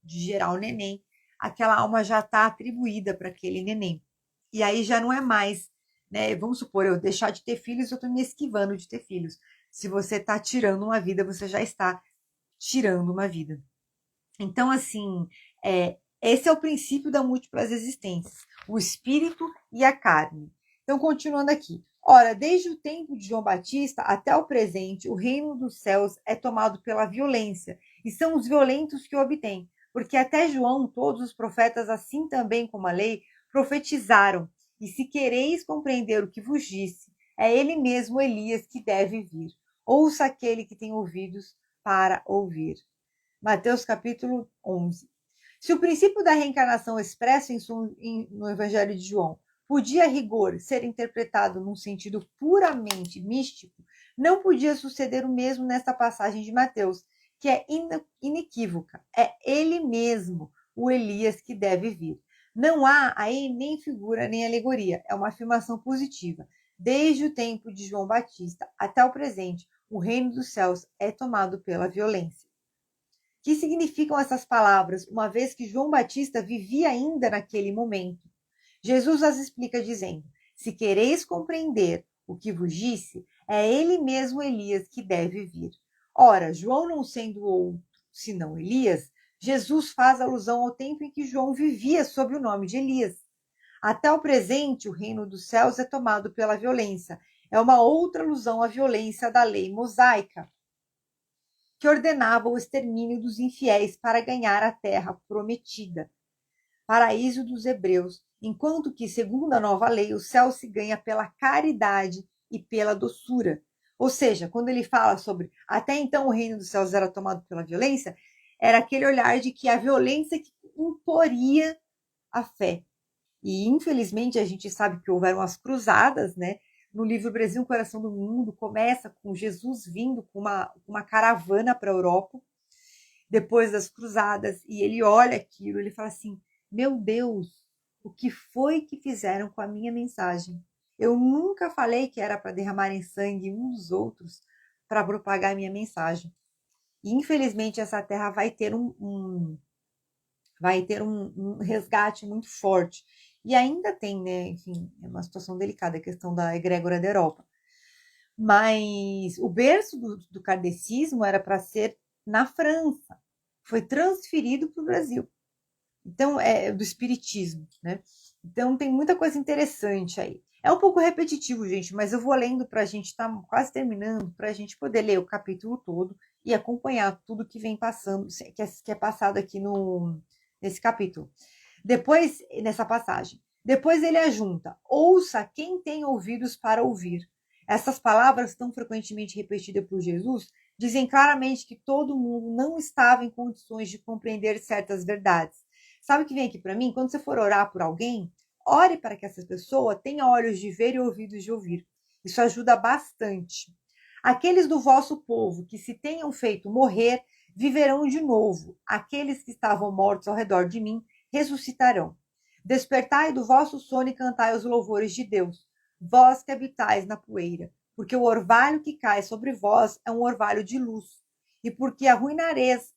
de gerar o neném, aquela alma já está atribuída para aquele neném. E aí já não é mais, né? Vamos supor, eu deixar de ter filhos, eu estou me esquivando de ter filhos. Se você está tirando uma vida, você já está tirando uma vida. Então, assim, esse é o princípio da múltiplas existências, o espírito e a carne. Então, continuando aqui. Ora, desde o tempo de João Batista até o presente, o reino dos céus é tomado pela violência, e são os violentos que o obtêm, porque até João, todos os profetas, assim também como a lei, profetizaram. E se quereis compreender o que vos disse, é ele mesmo Elias que deve vir. Ouça aquele que tem ouvidos para ouvir. Mateus capítulo 11. Se o princípio da reencarnação expresso no Evangelho de João podia, a rigor, ser interpretado num sentido puramente místico, não podia suceder o mesmo nesta passagem de Mateus, que é inequívoca. É ele mesmo, o Elias, que deve vir. Não há aí nem figura nem alegoria, é uma afirmação positiva. Desde o tempo de João Batista até o presente, o reino dos céus é tomado pela violência. O que significam essas palavras, uma vez que João Batista vivia ainda naquele momento? Jesus as explica dizendo: se quereis compreender o que vos disse, é ele mesmo Elias que deve vir. Ora, João não sendo outro senão Elias, Jesus faz alusão ao tempo em que João vivia sob o nome de Elias. Até o presente, o reino dos céus é tomado pela violência. É uma outra alusão à violência da lei mosaica, que ordenava o extermínio dos infiéis para ganhar a terra prometida, paraíso dos hebreus, enquanto que, segundo a nova lei, o céu se ganha pela caridade e pela doçura. Ou seja, quando ele fala sobre até então o reino dos céus era tomado pela violência, era aquele olhar de que a violência que imporia a fé. E, infelizmente, a gente sabe que houveram as cruzadas, né? No livro Brasil, Coração do Mundo, começa com Jesus vindo com uma caravana para a Europa, depois das cruzadas, e ele olha aquilo, ele fala assim, meu Deus, o que foi que fizeram com a minha mensagem? Eu nunca falei que era para derramarem sangue uns dos outros para propagar a minha mensagem. E, infelizmente, essa terra vai ter um resgate muito forte. E ainda tem, né, enfim, é uma situação delicada a questão da egrégora da Europa. Mas o berço do kardecismo era para ser na França. Foi transferido para o Brasil. Então, do espiritismo, né? Então, tem muita coisa interessante aí. É um pouco repetitivo, gente, mas eu vou lendo para a gente estar quase terminando, para a gente poder ler o capítulo todo e acompanhar tudo que vem passando, que é passado aqui nesse capítulo. Depois, nessa passagem, depois ele ajunta: ouça quem tem ouvidos para ouvir. Essas palavras, tão frequentemente repetidas por Jesus, dizem claramente que todo mundo não estava em condições de compreender certas verdades. Sabe o que vem aqui para mim? Quando você for orar por alguém, ore para que essa pessoa tenha olhos de ver e ouvidos de ouvir. Isso ajuda bastante. Aqueles do vosso povo que se tenham feito morrer, viverão de novo. Aqueles que estavam mortos ao redor de mim, ressuscitarão. Despertai do vosso sono e cantai os louvores de Deus, vós que habitais na poeira, porque o orvalho que cai sobre vós é um orvalho de luz, e porque arruinareis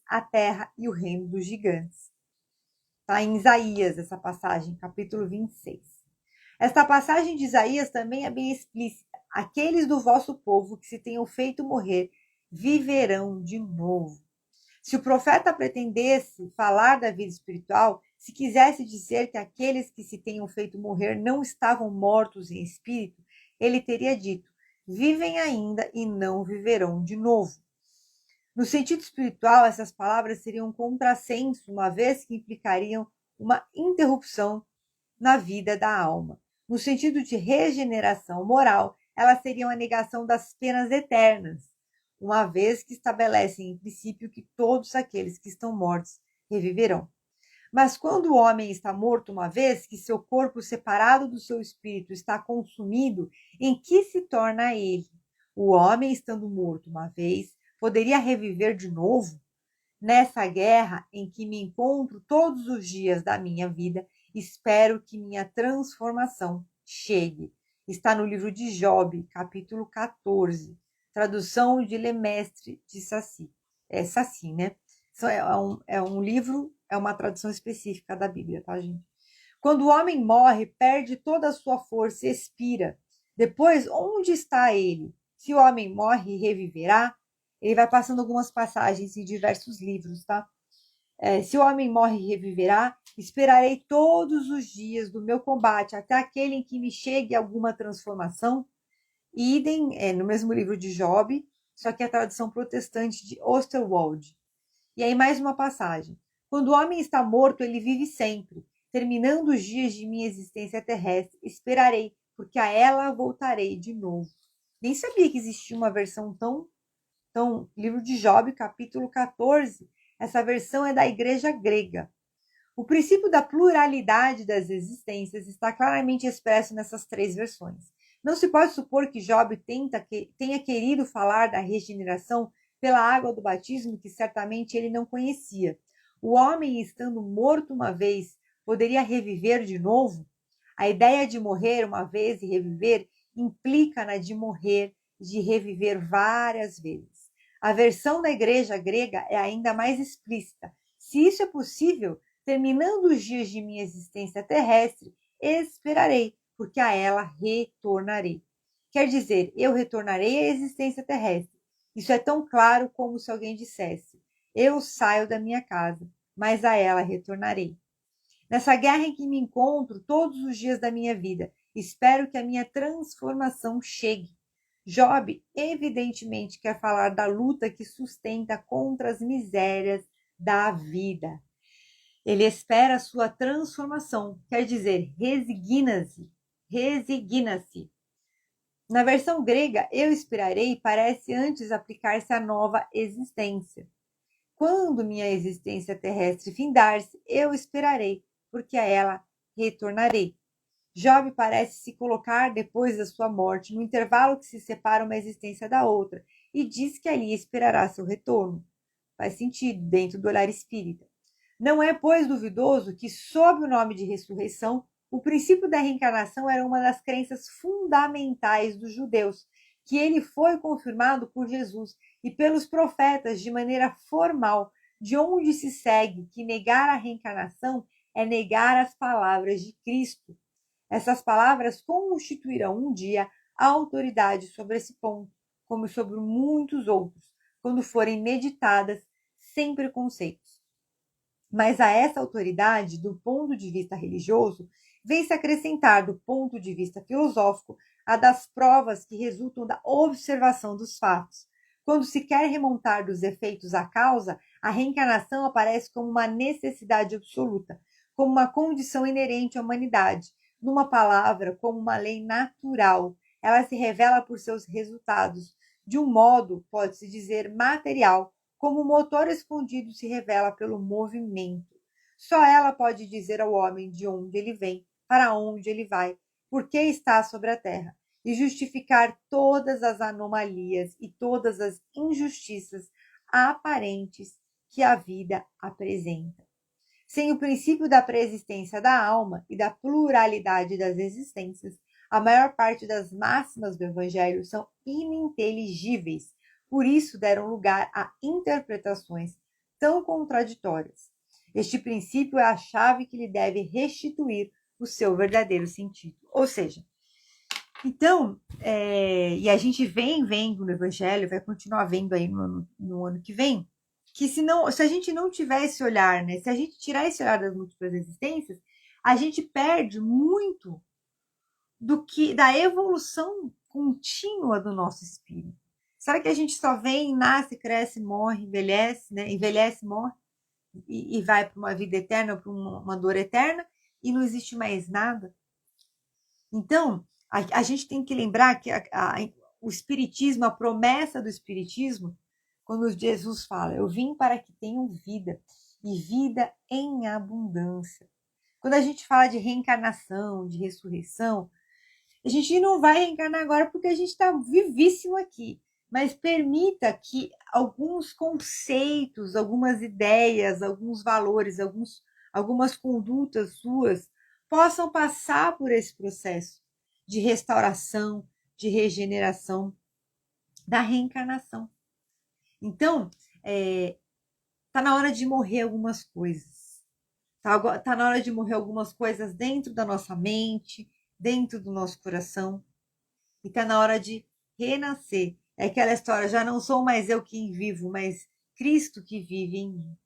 a terra e o reino dos gigantes. Está em Isaías, essa passagem, capítulo 26. Esta passagem de Isaías também é bem explícita. Aqueles do vosso povo que se tenham feito morrer, viverão de novo. Se o profeta pretendesse falar da vida espiritual, se quisesse dizer que aqueles que se tenham feito morrer não estavam mortos em espírito, ele teria dito: vivem ainda e não viverão de novo. No sentido espiritual, essas palavras seriam um contrassenso, uma vez que implicariam uma interrupção na vida da alma. No sentido de regeneração moral, elas seriam a negação das penas eternas, uma vez que estabelecem em princípio que todos aqueles que estão mortos reviverão. Mas quando o homem está morto uma vez que seu corpo separado do seu espírito está consumido, em que se torna ele? O homem, estando morto uma vez, poderia reviver de novo? Nessa guerra em que me encontro todos os dias da minha vida, espero que minha transformação chegue. Está no livro de Job, capítulo 14, tradução de Lemestre de Saci. É Saci, né? É um livro, é uma tradução específica da Bíblia, tá, gente? Quando o homem morre, perde toda a sua força e expira. Depois, onde está ele? Se o homem morre e reviverá, ele vai passando algumas passagens em diversos livros, tá? Se o homem morre e reviverá, esperarei todos os dias do meu combate até aquele em que me chegue alguma transformação. Idem, no mesmo livro de Job, só que a tradução protestante de Osterwald. E aí mais uma passagem. Quando o homem está morto, ele vive sempre. Terminando os dias de minha existência terrestre, esperarei, porque a ela voltarei de novo. Nem sabia que existia uma versão tão... livro de Job, capítulo 14. Essa versão é da igreja grega. O princípio da pluralidade das existências está claramente expresso nessas três versões. Não se pode supor que Job tenha querido falar da regeneração pela água do batismo, que certamente ele não conhecia. O homem, estando morto uma vez, poderia reviver de novo? A ideia de morrer uma vez e reviver implica na de morrer e de reviver várias vezes. A versão da igreja grega é ainda mais explícita. Se isso é possível, terminando os dias de minha existência terrestre, esperarei, porque a ela retornarei. Quer dizer, eu retornarei à existência terrestre. Isso é tão claro como se alguém dissesse: eu saio da minha casa, mas a ela retornarei. Nessa guerra em que me encontro todos os dias da minha vida, espero que a minha transformação chegue. Job, evidentemente, quer falar da luta que sustenta contra as misérias da vida. Ele espera a sua transformação, quer dizer, resigna-se. Na versão grega, eu esperarei parece antes aplicar-se à nova existência. Quando minha existência terrestre findar-se, eu esperarei, porque a ela retornarei. Job parece se colocar depois da sua morte, no intervalo que se separa uma existência da outra, e diz que ali esperará seu retorno. Faz sentido dentro do olhar espírita. Não é, pois, duvidoso que, sob o nome de ressurreição, o princípio da reencarnação era uma das crenças fundamentais dos judeus, que ele foi confirmado por Jesus e pelos profetas de maneira formal, de onde se segue que negar a reencarnação é negar as palavras de Cristo. Essas palavras constituirão um dia a autoridade sobre esse ponto, como sobre muitos outros, quando forem meditadas sem preconceitos. Mas a essa autoridade, do ponto de vista religioso, vem-se acrescentar, do ponto de vista filosófico, a das provas que resultam da observação dos fatos. Quando se quer remontar dos efeitos à causa, a reencarnação aparece como uma necessidade absoluta, como uma condição inerente à humanidade. Numa palavra, como uma lei natural. Ela se revela por seus resultados, de um modo, pode-se dizer, material, como o motor escondido se revela pelo movimento. Só ela pode dizer ao homem de onde ele vem, para onde ele vai, por que está sobre a terra, e justificar todas as anomalias e todas as injustiças aparentes que a vida apresenta. Sem o princípio da preexistência da alma e da pluralidade das existências, a maior parte das máximas do Evangelho são ininteligíveis, por isso deram lugar a interpretações tão contraditórias. Este princípio é a chave que lhe deve restituir o seu verdadeiro sentido. Ou seja, então, e a gente vem vendo no Evangelho, vai continuar vendo aí no ano que vem, que se a gente não tiver esse olhar, né, se a gente tirar esse olhar das múltiplas existências, a gente perde muito da evolução contínua do nosso espírito. Será que a gente só vem, nasce, cresce, morre, envelhece, né? Envelhece, morre e vai para uma vida eterna, para uma dor eterna e não existe mais nada? Então, a gente tem que lembrar que o Espiritismo, a promessa do Espiritismo, quando Jesus fala, eu vim para que tenham vida, e vida em abundância. Quando a gente fala de reencarnação, de ressurreição, a gente não vai reencarnar agora porque a gente está vivíssimo aqui, mas permita que alguns conceitos, algumas ideias, alguns valores, algumas condutas suas possam passar por esse processo de restauração, de regeneração, da reencarnação. Então, tá na hora de morrer algumas coisas. Tá na hora de morrer algumas coisas dentro da nossa mente, dentro do nosso coração. E tá na hora de renascer. É aquela história, já não sou mais eu quem vivo, mas Cristo que vive em mim.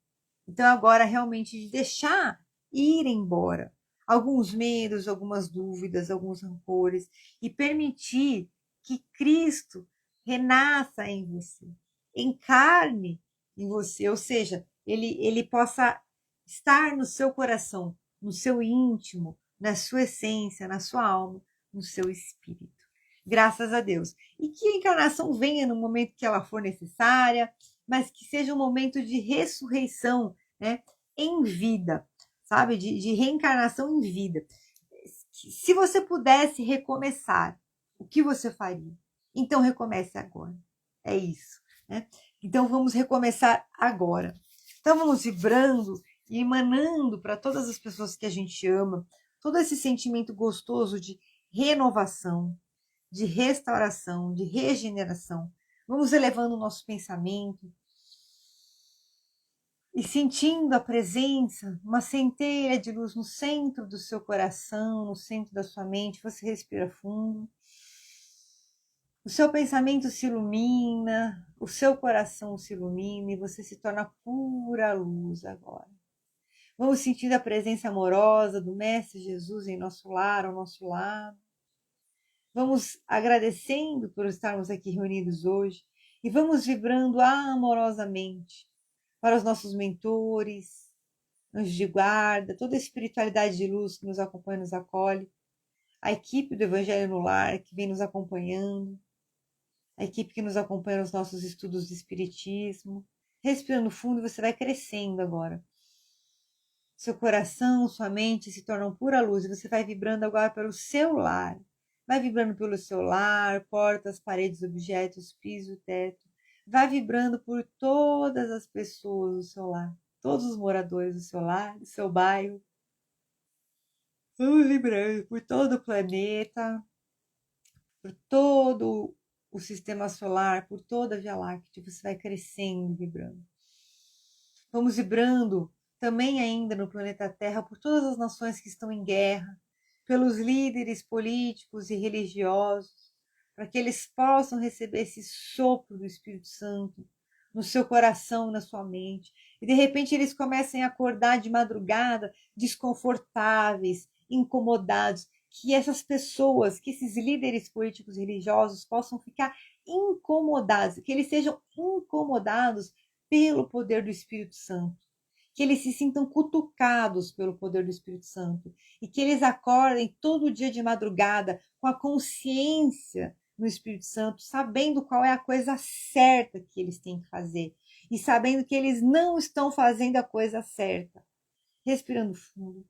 Então agora realmente de deixar ir embora alguns medos, algumas dúvidas, alguns rancores e permitir que Cristo renasça em você, encarne em você, ou seja, ele possa estar no seu coração, no seu íntimo, na sua essência, na sua alma, no seu espírito. Graças a Deus. E que a encarnação venha no momento que ela for necessária, mas que seja um momento de ressurreição, né, em vida, sabe? De reencarnação em vida. Se você pudesse recomeçar, o que você faria? Então recomece agora. É isso, né? Então vamos recomeçar agora. Então vamos vibrando e emanando para todas as pessoas que a gente ama, todo esse sentimento gostoso de renovação, de restauração, de regeneração. Vamos elevando o nosso pensamento e sentindo a presença, uma centelha de luz no centro do seu coração, no centro da sua mente. Você respira fundo. O seu pensamento se ilumina, o seu coração se ilumina e você se torna pura luz agora. Vamos sentindo a presença amorosa do Mestre Jesus em nosso lar, ao nosso lado. Vamos agradecendo por estarmos aqui reunidos hoje e vamos vibrando amorosamente para os nossos mentores, anjos de guarda, toda a espiritualidade de luz que nos acompanha e nos acolhe, a equipe do Evangelho no Lar que vem nos acompanhando, a equipe que nos acompanha nos nossos estudos de Espiritismo. Respirando fundo, você vai crescendo agora. Seu coração, sua mente se tornam pura luz e você vai vibrando agora pelo seu lar. Vai vibrando pelo seu lar, portas, paredes, objetos, piso, teto. Vai vibrando por todas as pessoas do seu lar, todos os moradores do seu lar, do seu bairro. Vamos vibrando por todo o planeta, por todo o sistema solar, por toda a Via Láctea. Você vai crescendo, vibrando. Vamos vibrando também ainda no planeta Terra por todas as nações que estão em guerra, pelos líderes políticos e religiosos, para que eles possam receber esse sopro do Espírito Santo no seu coração, na sua mente, e de repente eles comecem a acordar de madrugada desconfortáveis, incomodados, que essas pessoas, que esses líderes políticos e religiosos possam ficar incomodados, que eles sejam incomodados pelo poder do Espírito Santo, que eles se sintam cutucados pelo poder do Espírito Santo e que eles acordem todo dia de madrugada com a consciência no Espírito Santo, sabendo qual é a coisa certa que eles têm que fazer e sabendo que eles não estão fazendo a coisa certa. Respirando fundo.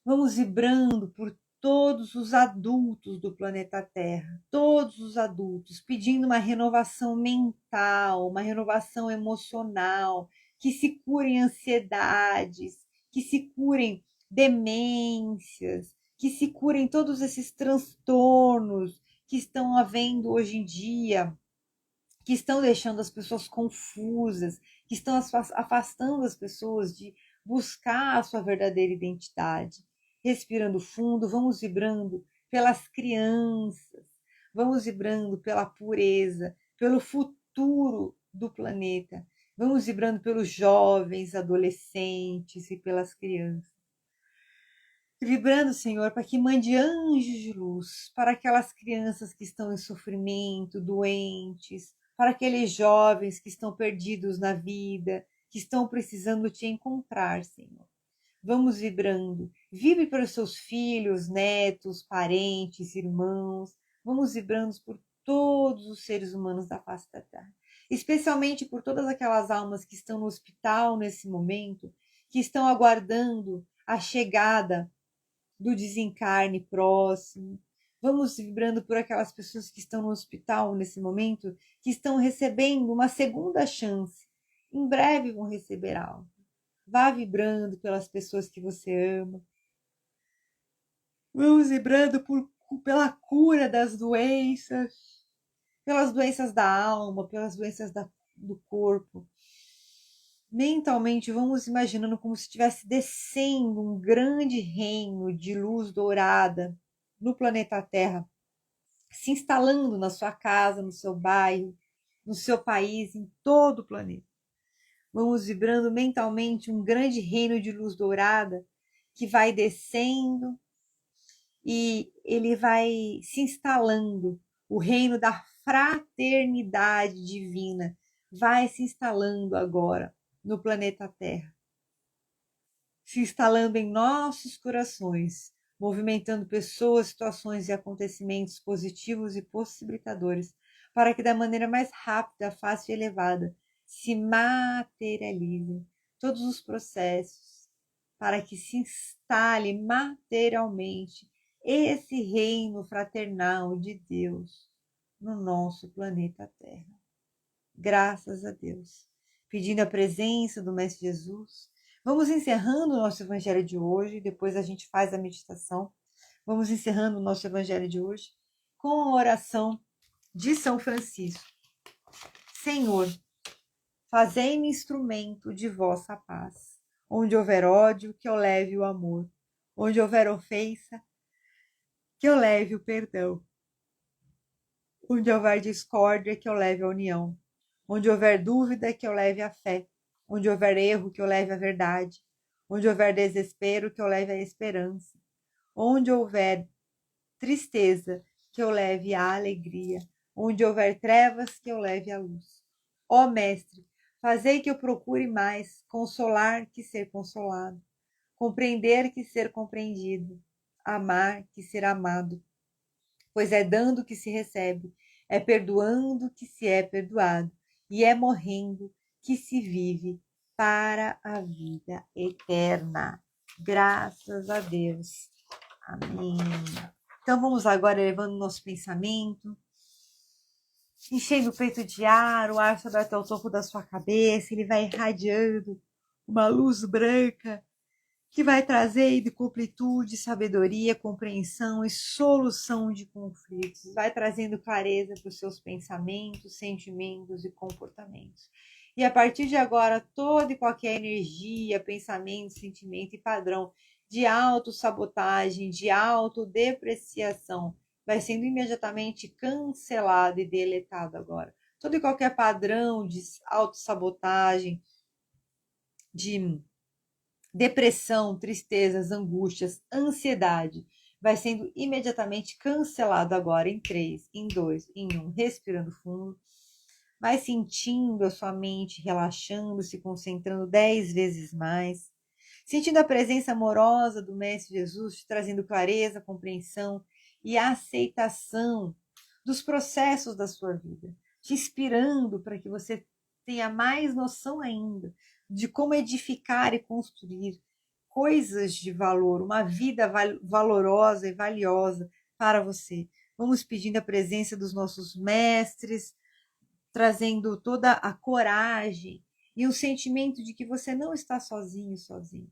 Vamos vibrando por todos os adultos do planeta Terra, todos os adultos, pedindo uma renovação mental, uma renovação emocional, que se curem ansiedades, que se curem demências, que se curem todos esses transtornos que estão havendo hoje em dia, que estão deixando as pessoas confusas, que estão afastando as pessoas de buscar a sua verdadeira identidade. Respirando fundo, vamos vibrando pelas crianças, vamos vibrando pela pureza, pelo futuro do planeta, vamos vibrando pelos jovens, adolescentes e pelas crianças. Vibrando, Senhor, para que mande anjos de luz para aquelas crianças que estão em sofrimento, doentes, para aqueles jovens que estão perdidos na vida, que estão precisando te encontrar, Senhor. Vamos vibrando. Vibre para os seus filhos, netos, parentes, irmãos. Vamos vibrando por todos os seres humanos da face da Terra, especialmente por todas aquelas almas que estão no hospital nesse momento, que estão aguardando a chegada do desencarne próximo. Vamos vibrando por aquelas pessoas que estão no hospital nesse momento, que estão recebendo uma segunda chance. Em breve vão receber algo. Vá vibrando pelas pessoas que você ama. Vamos vibrando pela cura das doenças, pelas doenças da alma, pelas doenças do corpo. Mentalmente, vamos imaginando como se estivesse descendo um grande reino de luz dourada no planeta Terra, se instalando na sua casa, no seu bairro, no seu país, em todo o planeta. Vamos vibrando mentalmente um grande reino de luz dourada que vai descendo e ele vai se instalando. O reino da fraternidade divina vai se instalando agora no planeta Terra, se instalando em nossos corações, movimentando pessoas, situações e acontecimentos positivos e possibilitadores, para que da maneira mais rápida, fácil e elevada se materializem todos os processos, para que se instale materialmente esse reino fraternal de Deus no nosso planeta Terra. Graças a Deus. Pedindo a presença do Mestre Jesus. Vamos encerrando o nosso evangelho de hoje, depois a gente faz a meditação. Vamos encerrando o nosso evangelho de hoje com a oração de São Francisco. Senhor, fazei-me instrumento de vossa paz. Onde houver ódio, que eu leve o amor. Onde houver ofensa, que eu leve o perdão. Onde houver discórdia, que eu leve a união. Onde houver dúvida, que eu leve a fé. Onde houver erro, que eu leve a verdade. Onde houver desespero, que eu leve a esperança. Onde houver tristeza, que eu leve a alegria. Onde houver trevas, que eu leve a luz. Ó Mestre, fazei que eu procure mais consolar que ser consolado, compreender que ser compreendido, amar que ser amado. Pois é dando que se recebe, é perdoando que se é perdoado, e é morrendo que se vive para a vida eterna. Graças a Deus. Amém. Então vamos agora elevando nosso pensamento, enchendo o peito de ar, o ar sobe até o topo da sua cabeça, ele vai irradiando uma luz branca que vai trazer de completude, sabedoria, compreensão e solução de conflitos. Vai trazendo clareza para os seus pensamentos, sentimentos e comportamentos. E a partir de agora, toda e qualquer energia, pensamento, sentimento e padrão de autossabotagem, de autodepreciação, vai sendo imediatamente cancelado e deletado agora. Todo e qualquer padrão de autossabotagem, de depressão, tristezas, angústias, ansiedade, vai sendo imediatamente cancelado agora em 3, em 2, em 1, respirando fundo. Vai sentindo a sua mente relaxando, se concentrando 10 vezes mais. Sentindo a presença amorosa do Mestre Jesus, te trazendo clareza, compreensão e aceitação dos processos da sua vida. Te inspirando para que você tenha mais noção ainda de como edificar e construir coisas de valor, uma vida valorosa e valiosa para você. Vamos pedindo a presença dos nossos mestres, trazendo toda a coragem e o sentimento de que você não está sozinho, sozinho.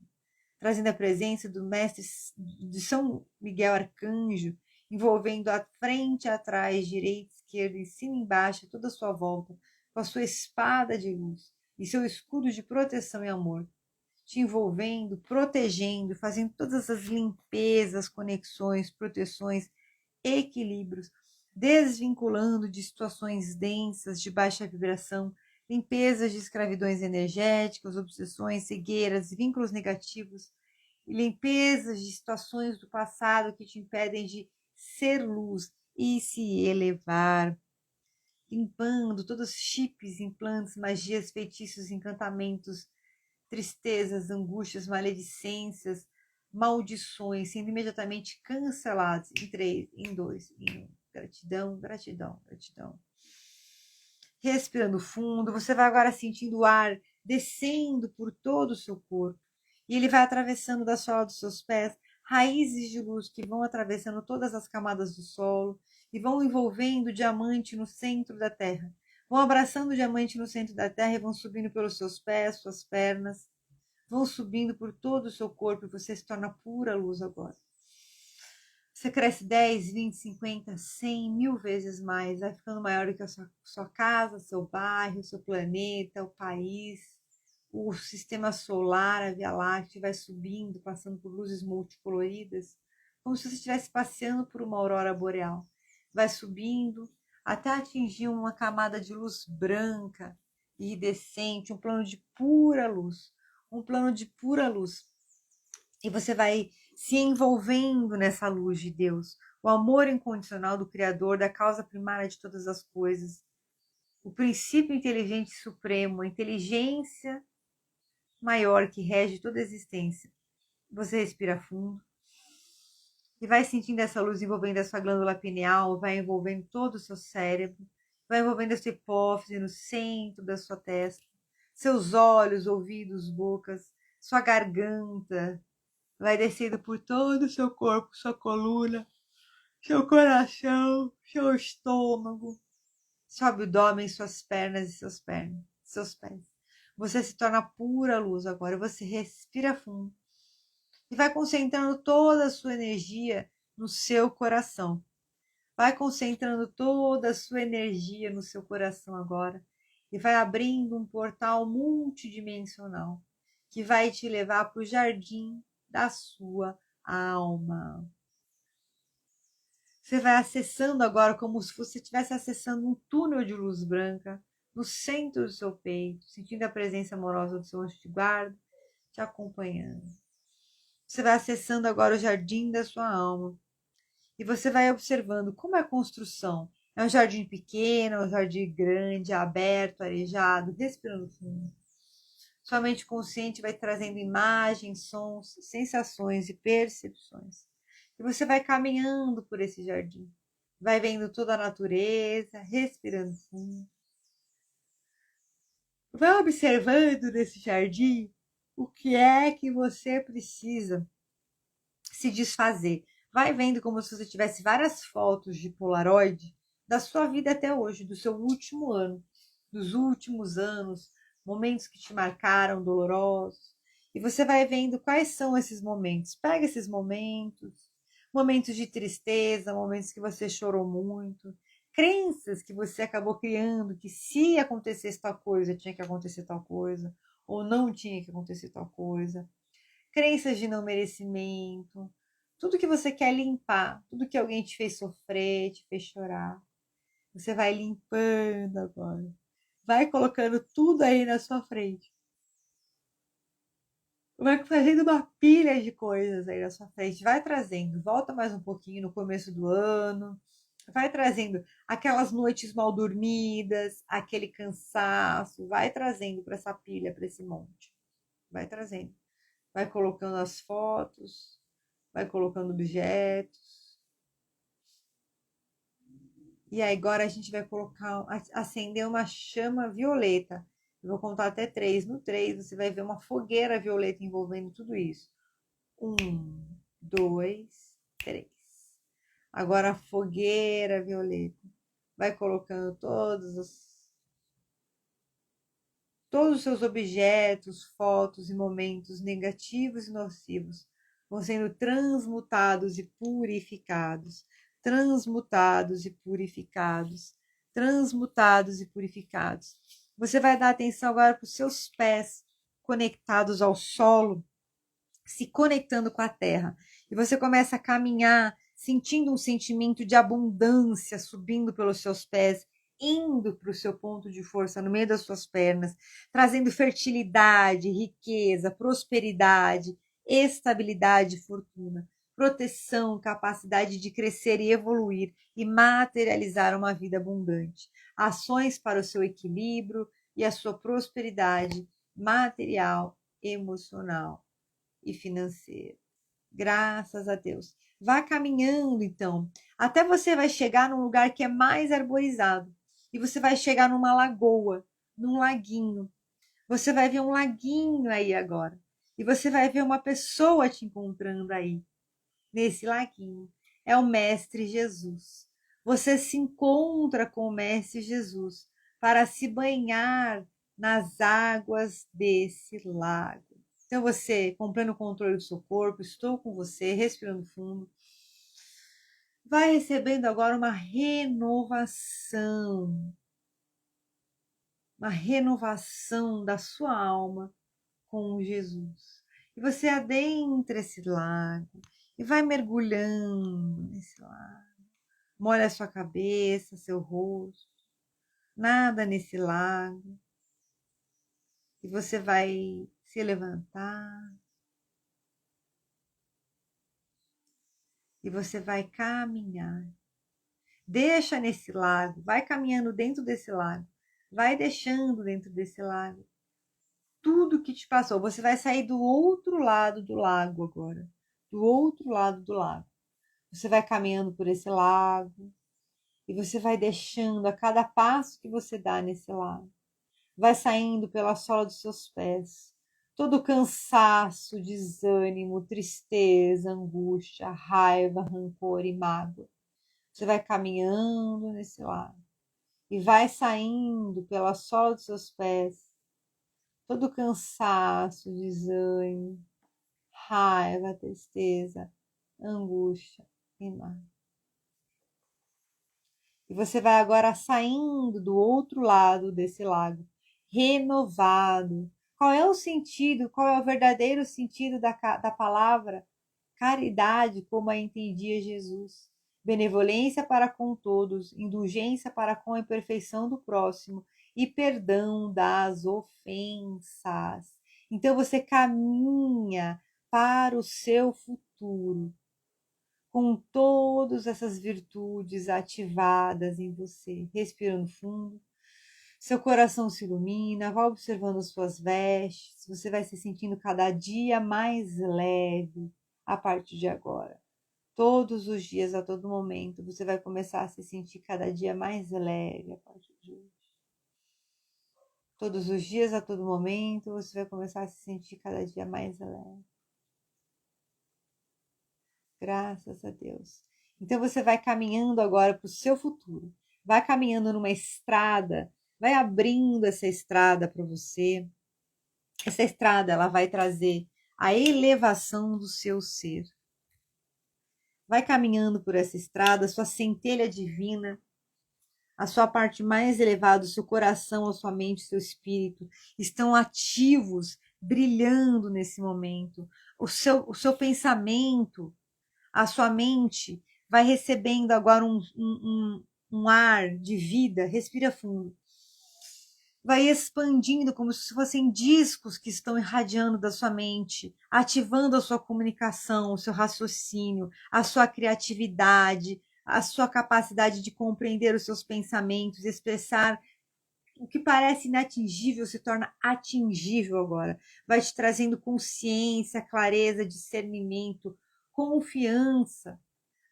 Trazendo a presença do mestre de São Miguel Arcanjo, envolvendo a frente, atrás, direita, esquerda, em cima e embaixo, toda a sua volta, com a sua espada de luz e seu escudo de proteção e amor, te envolvendo, protegendo, fazendo todas as limpezas, conexões, proteções, equilíbrios, desvinculando de situações densas, de baixa vibração, limpezas de escravidões energéticas, obsessões, cegueiras, vínculos negativos, limpezas de situações do passado que te impedem de ser luz e se elevar, limpando todos os chips, implantes, magias, feitiços, encantamentos, tristezas, angústias, maledicências, maldições, sendo imediatamente cancelados em 3, em 2, em 1. gratidão, gratidão, gratidão. Respirando fundo, você vai agora sentindo o ar descendo por todo o seu corpo. E ele vai atravessando da sola dos seus pés raízes de luz que vão atravessando todas as camadas do solo e vão envolvendo o diamante no centro da terra. Vão abraçando o diamante no centro da terra e vão subindo pelos seus pés, suas pernas. Vão subindo por todo o seu corpo e você se torna pura luz agora. Você cresce 10, 20, 50, 100, 1000 vezes mais. Vai ficando maior do que a sua casa, seu bairro, seu planeta, o país, o sistema solar, a Via Láctea. Vai subindo, passando por luzes multicoloridas, como se você estivesse passeando por uma aurora boreal. Vai subindo até atingir uma camada de luz branca, iridescente, um plano de pura luz. Um plano de pura luz. E você vai se envolvendo nessa luz de Deus, o amor incondicional do Criador, da causa primária de todas as coisas, o princípio inteligente supremo, a inteligência maior que rege toda a existência. Você respira fundo e vai sentindo essa luz envolvendo a sua glândula pineal, vai envolvendo todo o seu cérebro, vai envolvendo a sua hipófise no centro da sua testa, seus olhos, ouvidos, bocas, sua garganta, vai descendo por todo o seu corpo, sua coluna, seu coração, seu estômago, seu abdômen, suas pernas e seus pés. Você se torna pura luz agora. Você respira fundo e vai concentrando toda a sua energia no seu coração. Vai concentrando toda a sua energia no seu coração agora e vai abrindo um portal multidimensional que vai te levar para o jardim da sua alma. Você vai acessando agora como se você estivesse acessando um túnel de luz branca no centro do seu peito, sentindo a presença amorosa do seu anjo de guarda te acompanhando. Você vai acessando agora o jardim da sua alma e você vai observando como é a construção. É um jardim pequeno, é um jardim grande, aberto, arejado, respirando fundo. Sua mente consciente vai trazendo imagens, sons, sensações e percepções. E você vai caminhando por esse jardim. Vai vendo toda a natureza, respirando fundo. Vai observando nesse jardim o que é que você precisa se desfazer. Vai vendo como se você tivesse várias fotos de Polaroid da sua vida até hoje, do seu último ano, dos últimos anos, momentos que te marcaram, dolorosos. E você vai vendo quais são esses momentos. Pega esses momentos, momentos de tristeza, momentos que você chorou muito, crenças que você acabou criando, que se acontecesse tal coisa, tinha que acontecer tal coisa, ou não tinha que acontecer tal coisa. Crenças de não merecimento, tudo que você quer limpar, tudo que alguém te fez sofrer, te fez chorar. Você vai limpando agora. Vai colocando tudo aí na sua frente. Vai fazendo uma pilha de coisas aí na sua frente. Vai trazendo. Volta mais um pouquinho no começo do ano. Vai trazendo aquelas noites mal dormidas, aquele cansaço. Vai trazendo para essa pilha, para esse monte. Vai trazendo. Vai colocando as fotos. Vai colocando objetos. E aí agora a gente vai colocar, acender uma chama violeta. Eu vou contar até 3. No 3 você vai ver uma fogueira violeta envolvendo tudo isso. 1, 2, 3. Agora a fogueira violeta. Vai colocando todos os seus objetos, fotos e momentos negativos e nocivos vão sendo transmutados e purificados. Transmutados e purificados. Transmutados e purificados. Você vai dar atenção agora para os seus pés conectados ao solo, se conectando com a terra. E você começa a caminhar, sentindo um sentimento de abundância subindo pelos seus pés, indo para o seu ponto de força no meio das suas pernas, trazendo fertilidade, riqueza, prosperidade, estabilidade, fortuna, proteção, capacidade de crescer e evoluir e materializar uma vida abundante. Ações para o seu equilíbrio e a sua prosperidade material, emocional e financeira. Graças a Deus. Vá caminhando, então, até você vai chegar num lugar que é mais arborizado. E você vai chegar numa lagoa, num laguinho. Você vai ver um laguinho aí agora. E você vai ver uma pessoa te encontrando aí, nesse laguinho. É o Mestre Jesus. Você se encontra com o Mestre Jesus para se banhar nas águas desse lago. Então você, comprando o controle do seu corpo, estou com você, respirando fundo. Vai recebendo agora uma renovação da sua alma com Jesus. E você adentra esse lago e vai mergulhando nesse lago. Molha a sua cabeça, seu rosto, nada nesse lago. E você vai se levantar. E você vai caminhar. Deixa nesse lago, vai caminhando dentro desse lago. Vai deixando dentro desse lago tudo que te passou. Você vai sair do outro lado do lago agora. Do outro lado do lago. Você vai caminhando por esse lago. E você vai deixando a cada passo que você dá nesse lago. Vai saindo pela sola dos seus pés. Todo cansaço, desânimo, tristeza, angústia, raiva, rancor e mágoa. Você vai caminhando nesse lago. E vai saindo pela sola dos seus pés. Todo cansaço, desânimo, raiva, tristeza, angústia e mágoa. E você vai agora saindo do outro lado desse lago, renovado. Qual é o sentido, qual é o verdadeiro sentido da palavra caridade, como a entendia Jesus? Benevolência para com todos, indulgência para com a imperfeição do próximo e perdão das ofensas. Então você caminha para o seu futuro com todas essas virtudes ativadas em você. Respirando fundo. Seu coração se ilumina, vai observando as suas vestes, você vai se sentindo cada dia mais leve a partir de agora. Todos os dias, a todo momento, você vai começar a se sentir cada dia mais leve a partir de hoje. Todos os dias, a todo momento, você vai começar a se sentir cada dia mais leve. Graças a Deus. Então você vai caminhando agora para o seu futuro. Vai caminhando numa estrada, vai abrindo essa estrada para você. Essa estrada ela vai trazer a elevação do seu ser. Vai caminhando por essa estrada, sua centelha divina, a sua parte mais elevada, o seu coração, a sua mente, o seu espírito estão ativos, brilhando nesse momento. O seu pensamento, a sua mente vai recebendo agora um ar de vida. Respira fundo. Vai expandindo como se fossem discos que estão irradiando da sua mente, ativando a sua comunicação, o seu raciocínio, a sua criatividade, a sua capacidade de compreender os seus pensamentos, expressar o que parece inatingível se torna atingível agora. Vai te trazendo consciência, clareza, discernimento, confiança.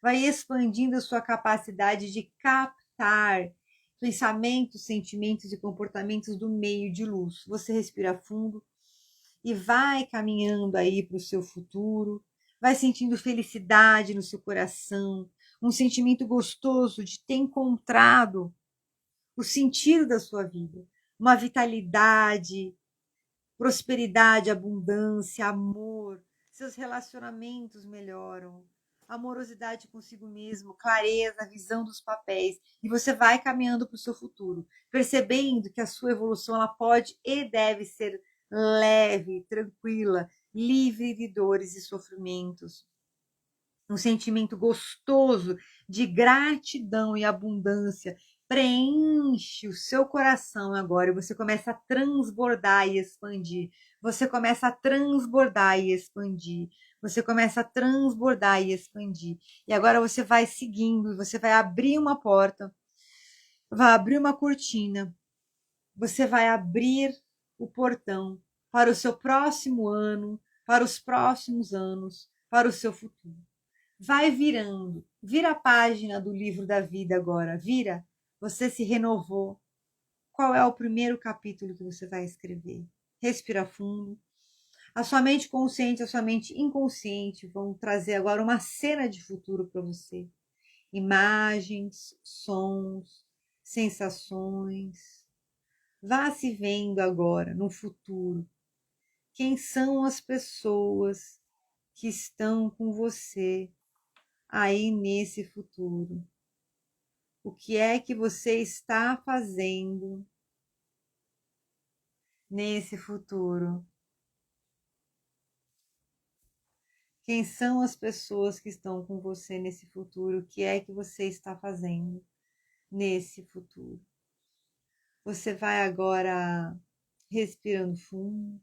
Vai expandindo a sua capacidade de captar pensamentos, sentimentos e comportamentos do meio de luz. Você respira fundo e vai caminhando aí para o seu futuro. Vai sentindo felicidade no seu coração, um sentimento gostoso de ter encontrado o sentido da sua vida, uma vitalidade, prosperidade, abundância, amor, seus relacionamentos melhoram, amorosidade consigo mesmo, clareza, visão dos papéis, e você vai caminhando para o seu futuro, percebendo que a sua evolução ela pode e deve ser leve, tranquila, livre de dores e sofrimentos. Um sentimento gostoso de gratidão e abundância preenche o seu coração agora e você começa a transbordar e expandir. Você começa a transbordar e expandir. Você começa a transbordar e expandir. E agora você vai seguindo, você vai abrir uma porta, vai abrir uma cortina, você vai abrir o portão para o seu próximo ano, para os próximos anos, para o seu futuro. Vai virando. Vira a página do livro da vida agora. Vira. Você se renovou. Qual é o primeiro capítulo que você vai escrever? Respira fundo. A sua mente consciente e a sua mente inconsciente vão trazer agora uma cena de futuro para você. Imagens, sons, sensações. Vá se vendo agora, no futuro. Quem são as pessoas que estão com você aí nesse futuro? O que é que você está fazendo nesse futuro? Quem são as pessoas que estão com você nesse futuro? O que é que você está fazendo nesse futuro? Você vai agora respirando fundo.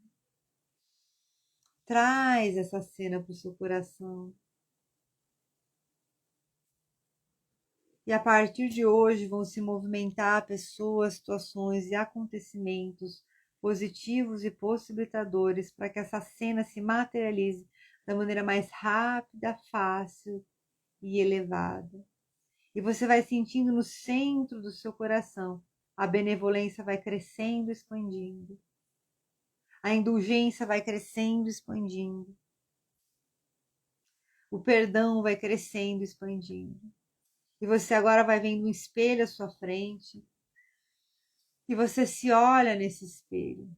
Traz essa cena para o seu coração. E a partir de hoje vão se movimentar pessoas, situações e acontecimentos positivos e possibilitadores para que essa cena se materialize da maneira mais rápida, fácil e elevada. E você vai sentindo no centro do seu coração, a benevolência vai crescendo, expandindo. A indulgência vai crescendo, expandindo. O perdão vai crescendo, expandindo. E você agora vai vendo um espelho à sua frente. E você se olha nesse espelho.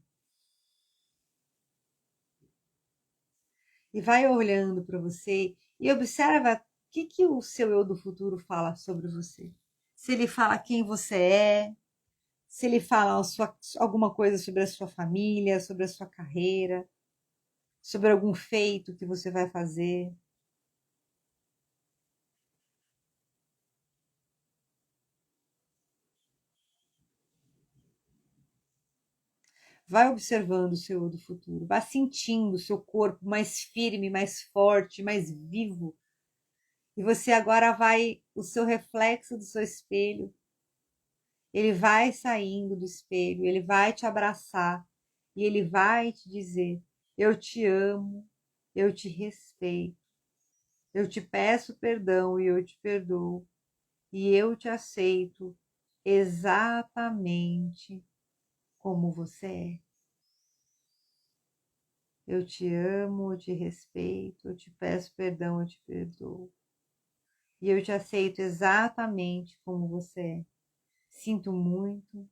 E vai olhando para você e observa o que o seu eu do futuro fala sobre você. Se ele fala quem você é, se ele fala alguma coisa sobre a sua família, sobre a sua carreira, sobre algum feito que você vai fazer. Vai observando o seu eu do futuro, vai sentindo o seu corpo mais firme, mais forte, mais vivo. E você agora vai, o seu reflexo do seu espelho, ele vai saindo do espelho, ele vai te abraçar e ele vai te dizer: eu te amo, eu te respeito, eu te peço perdão e eu te perdoo, e eu te aceito exatamente como você é. Eu te amo, eu te respeito, eu te peço perdão, eu te perdoo. E eu te aceito exatamente como você é. Sinto muito,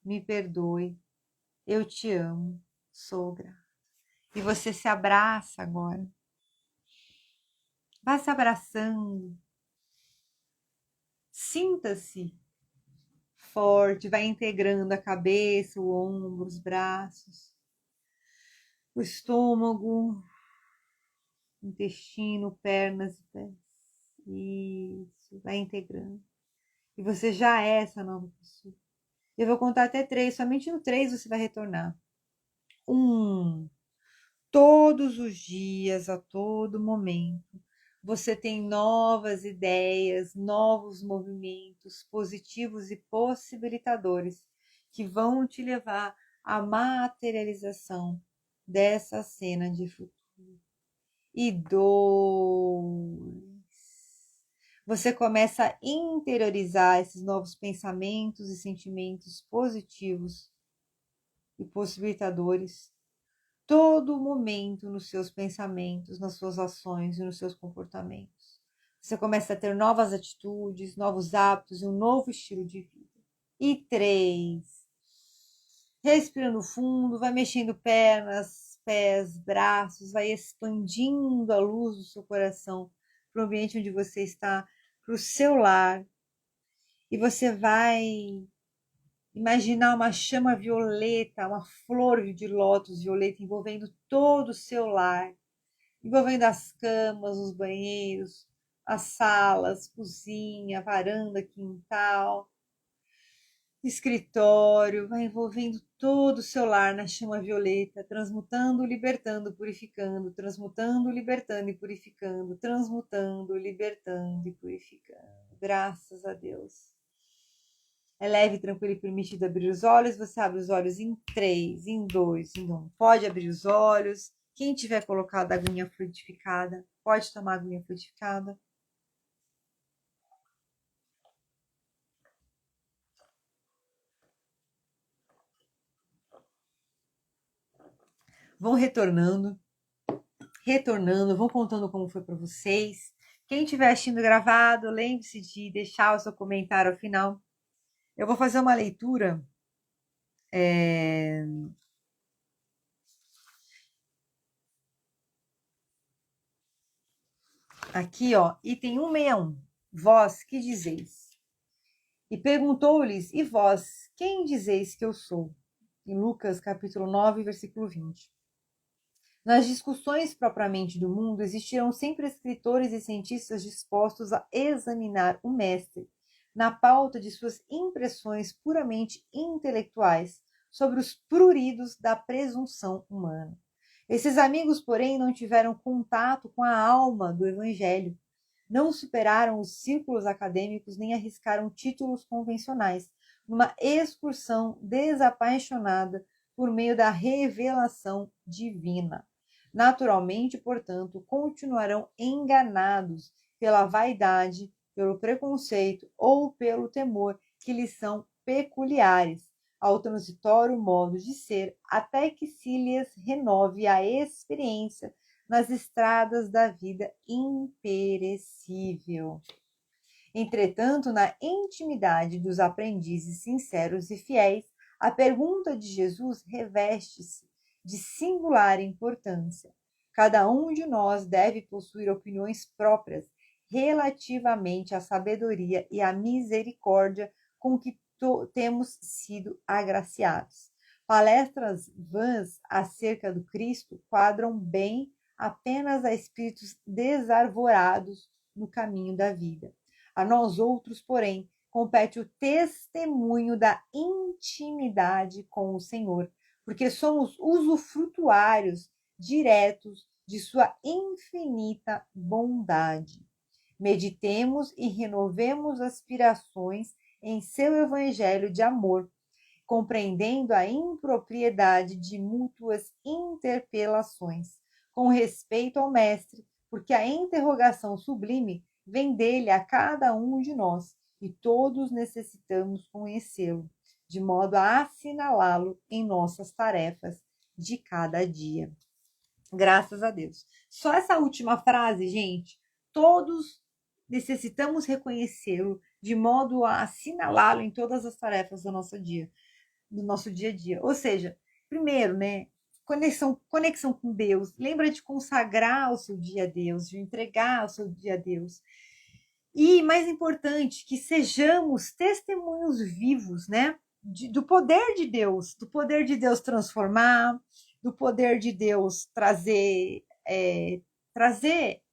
me perdoe, eu te amo, sou grata. E você se abraça agora. Vá se abraçando. Sinta-se forte, vai integrando a cabeça, o ombro, os braços, o estômago, intestino, pernas e pés. Isso, vai integrando. E você já é essa nova pessoa. Eu vou contar até 3, somente no 3 você vai retornar. 1. Todos os dias, a todo momento, você tem novas ideias, novos movimentos positivos e possibilitadores que vão te levar à materialização dessa cena de futuro. E 2. Você começa a interiorizar esses novos pensamentos e sentimentos positivos e possibilitadores todo momento nos seus pensamentos, nas suas ações e nos seus comportamentos. Você começa a ter novas atitudes, novos hábitos e um novo estilo de vida. E 3. Respirando fundo, vai mexendo pernas, pés, braços, vai expandindo a luz do seu coração para o ambiente onde você está, para o seu lar. E você vai imaginar uma chama violeta, uma flor de lótus violeta envolvendo todo o seu lar, envolvendo as camas, os banheiros, as salas, cozinha, varanda, quintal, escritório, vai envolvendo todo o seu lar na chama violeta, transmutando, libertando, purificando, transmutando, libertando e purificando, transmutando, libertando e purificando. Graças a Deus. É leve, tranquilo e permitido abrir os olhos. Você abre os olhos em 3, em 2, em 1. Pode abrir os olhos. Quem tiver colocado a aguinha frutificada, pode tomar a aguinha frutificada. Vão retornando, vão contando como foi para vocês. Quem estiver assistindo gravado, lembre-se de deixar o seu comentário ao final. Eu vou fazer uma leitura. Aqui, ó, item 161. Vós, que dizeis? E perguntou-lhes, e vós, quem dizeis que eu sou? Em Lucas, capítulo 9, versículo 20. Nas discussões propriamente do mundo, existirão sempre escritores e cientistas dispostos a examinar o mestre na pauta de suas impressões puramente intelectuais sobre os pruridos da presunção humana. Esses amigos, porém, não tiveram contato com a alma do Evangelho, não superaram os círculos acadêmicos nem arriscaram títulos convencionais, numa excursão desapaixonada por meio da revelação divina. Naturalmente, portanto, continuarão enganados pela vaidade, pelo preconceito ou pelo temor que lhes são peculiares ao transitório modo de ser, até que se lhes renove a experiência nas estradas da vida imperecível. Entretanto, na intimidade dos aprendizes sinceros e fiéis, a pergunta de Jesus reveste-se de singular importância. Cada um de nós deve possuir opiniões próprias relativamente à sabedoria e à misericórdia com que temos sido agraciados. Palestras vãs acerca do Cristo quadram bem apenas a espíritos desarvorados no caminho da vida. A nós outros, porém, compete o testemunho da intimidade com o Senhor, porque somos usufrutuários diretos de sua infinita bondade. Meditemos e renovemos aspirações em seu evangelho de amor, compreendendo a impropriedade de mútuas interpelações, com respeito ao Mestre, porque a interrogação sublime vem dele a cada um de nós, e todos necessitamos conhecê-lo, de modo a assinalá-lo em nossas tarefas de cada dia. Graças a Deus. Só essa última frase, gente, todos necessitamos reconhecê-lo de modo a assinalá-lo em todas as tarefas do nosso dia a dia. Ou seja, primeiro, né, conexão com Deus. Lembra de consagrar o seu dia a Deus, de entregar o seu dia a Deus. E, mais importante, que sejamos testemunhos vivos, né, do poder de Deus transformar, do poder de Deus trazer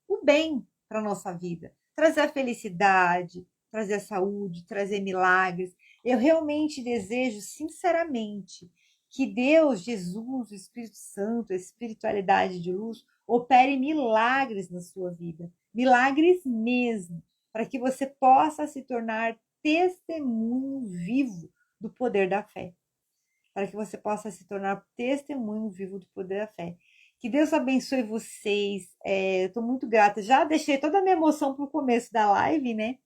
o bem para a nossa vida, trazer a felicidade, trazer a saúde, trazer milagres. Eu realmente desejo, sinceramente, que Deus, Jesus, o Espírito Santo, a espiritualidade de luz, opere milagres na sua vida, milagres mesmo, para que você possa se tornar testemunho vivo do poder da fé. Para que você possa se tornar testemunho vivo do poder da fé. Que Deus abençoe vocês. Eu estou muito grata. Já deixei toda a minha emoção para o começo da live, né?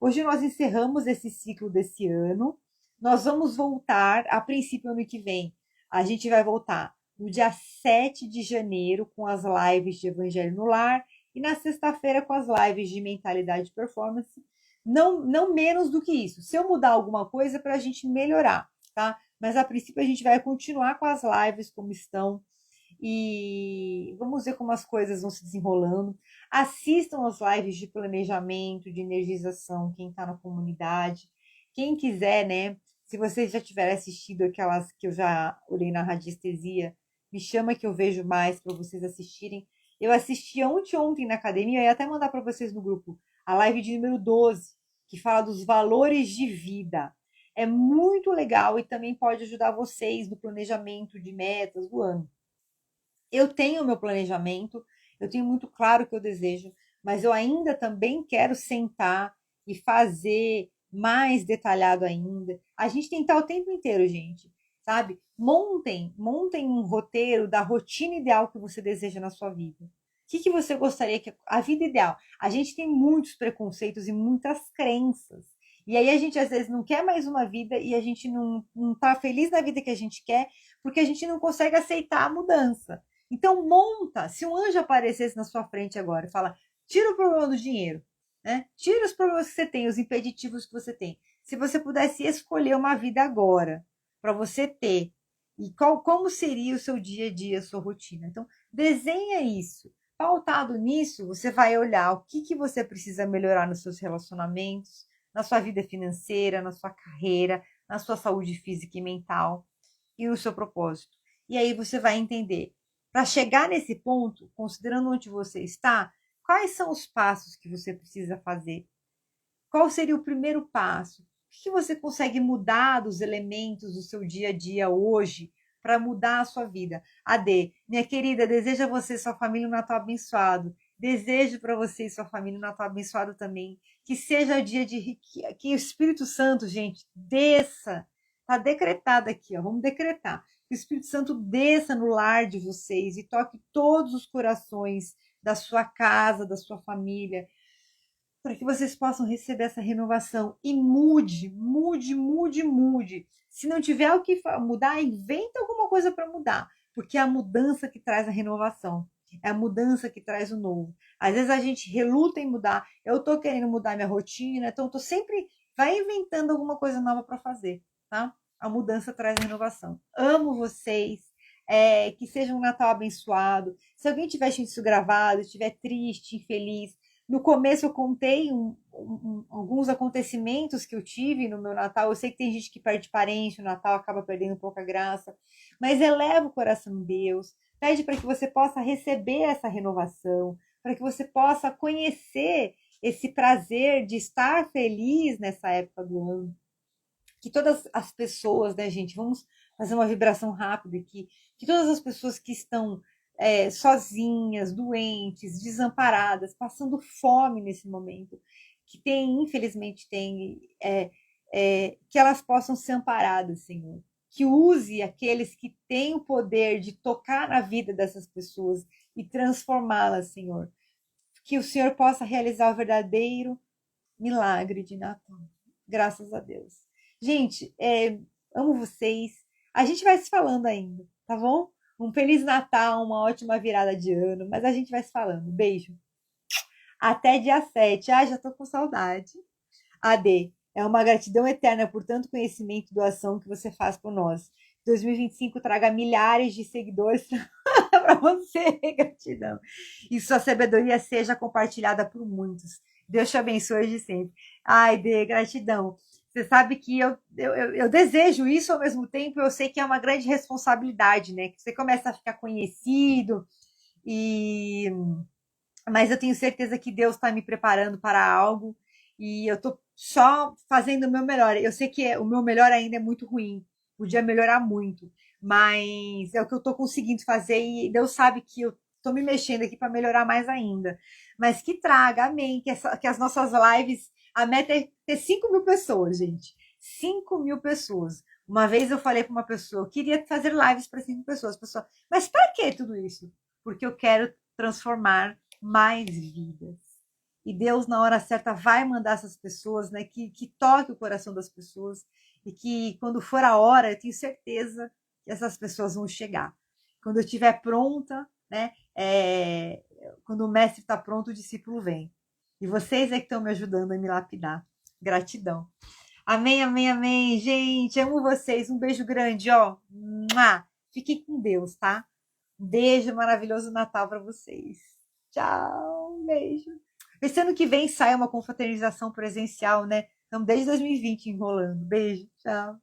Hoje nós encerramos esse ciclo desse ano. Nós vamos voltar, a princípio, ano que vem. A gente vai voltar no dia 7 de janeiro com as lives de Evangelho no Lar e na sexta-feira com as lives de Mentalidade e Performance. Não menos do que isso. Se eu mudar alguma coisa, para a gente melhorar, tá? Mas a princípio a gente vai continuar com as lives como estão e vamos ver como as coisas vão se desenrolando. Assistam as lives de planejamento, de energização, quem está na comunidade. Quem quiser, né? Se vocês já tiverem assistido aquelas que eu já olhei na radiestesia, me chama que eu vejo mais para vocês assistirem. Eu assisti ontem na academia, eu ia até mandar para vocês no grupo a live de número 12, que fala dos valores de vida. É muito legal e também pode ajudar vocês no planejamento de metas do ano. Eu tenho o meu planejamento, eu tenho muito claro o que eu desejo, mas eu ainda também quero sentar e fazer mais detalhado ainda. A gente tem que estar o tempo inteiro, gente, sabe? Montem um roteiro da rotina ideal que você deseja na sua vida. O que você gostaria que a vida ideal? A gente tem muitos preconceitos e muitas crenças. E aí a gente às vezes não quer mais uma vida e a gente não tá feliz na vida que a gente quer porque a gente não consegue aceitar a mudança. Então monta, se um anjo aparecesse na sua frente agora e fala, tira o problema do dinheiro, né? Tira os problemas que você tem, os impeditivos que você tem. Se você pudesse escolher uma vida agora para você ter, e como seria o seu dia a dia, a sua rotina? Então, desenha isso. Pautado nisso, você vai olhar o que você precisa melhorar nos seus relacionamentos, na sua vida financeira, na sua carreira, na sua saúde física e mental e no seu propósito. E aí você vai entender. Para chegar nesse ponto, considerando onde você está, quais são os passos que você precisa fazer? Qual seria o primeiro passo? O que você consegue mudar dos elementos do seu dia a dia hoje para mudar a sua vida? Ade, minha querida, desejo a você e sua família um Natal abençoado. Desejo para você e sua família um Natal abençoado também. Que seja o dia de que o Espírito Santo, gente, desça. Está decretado aqui, ó. Vamos decretar. Que o Espírito Santo desça no lar de vocês e toque todos os corações da sua casa, da sua família, para que vocês possam receber essa renovação e mude. Se não tiver o que mudar, inventa alguma coisa para mudar, porque é a mudança que traz a renovação, é a mudança que traz o novo. Às vezes a gente reluta em mudar, eu estou querendo mudar minha rotina, então estou sempre, vai inventando alguma coisa nova para fazer, tá? A mudança traz a renovação. Amo vocês, que seja um Natal abençoado. Se alguém tiver isso gravado, estiver triste, infeliz, no começo eu contei alguns acontecimentos que eu tive no meu Natal. Eu sei que tem gente que perde parente, o Natal acaba perdendo um pouco a graça, mas eleva o coração em Deus, pede para que você possa receber essa renovação, para que você possa conhecer esse prazer de estar feliz nessa época do ano. Que todas as pessoas, né, gente, vamos fazer uma vibração rápida aqui, que todas as pessoas que estão sozinhas, doentes, desamparadas, passando fome nesse momento, que tem, infelizmente, que elas possam ser amparadas, Senhor. Que use aqueles que têm o poder de tocar na vida dessas pessoas e transformá-las, Senhor. Que o Senhor possa realizar o verdadeiro milagre de Natal. Graças a Deus. Gente, amo vocês. A gente vai se falando ainda, tá bom? Um Feliz Natal, uma ótima virada de ano, mas a gente vai se falando. Beijo. Até dia 7. Ai, já tô com saudade. AD, é uma gratidão eterna por tanto conhecimento e doação que você faz por nós. 2025 traga milhares de seguidores para você, gratidão. E sua sabedoria seja compartilhada por muitos. Deus te abençoe de sempre. Ai, Dê, gratidão. Você sabe que eu desejo isso ao mesmo tempo, eu sei que é uma grande responsabilidade, né? Que você começa a ficar conhecido, mas eu tenho certeza que Deus está me preparando para algo e eu estou só fazendo o meu melhor. Eu sei que o meu melhor ainda é muito ruim, podia melhorar muito, mas é o que eu estou conseguindo fazer e Deus sabe que eu estou me mexendo aqui para melhorar mais ainda. Mas que traga, amém, que as nossas lives, a meta é ter 5.000 pessoas, gente. 5.000 pessoas. Uma vez eu falei para uma pessoa, eu queria fazer lives para 5 pessoas. Pessoa, mas para que tudo isso? Porque eu quero transformar mais vidas. E Deus, na hora certa, vai mandar essas pessoas, né, que toque o coração das pessoas e que, quando for a hora, eu tenho certeza que essas pessoas vão chegar. Quando eu estiver pronta, né, quando o mestre está pronto, o discípulo vem. E vocês é que estão me ajudando a me lapidar. Gratidão. Amém, amém, amém. Gente, amo vocês. Um beijo grande, ó. Fiquem com Deus, tá? Um beijo, maravilhoso Natal para vocês. Tchau, um beijo. Esse ano que vem sai uma confraternização presencial, né? Estamos desde 2020 enrolando. Beijo, tchau.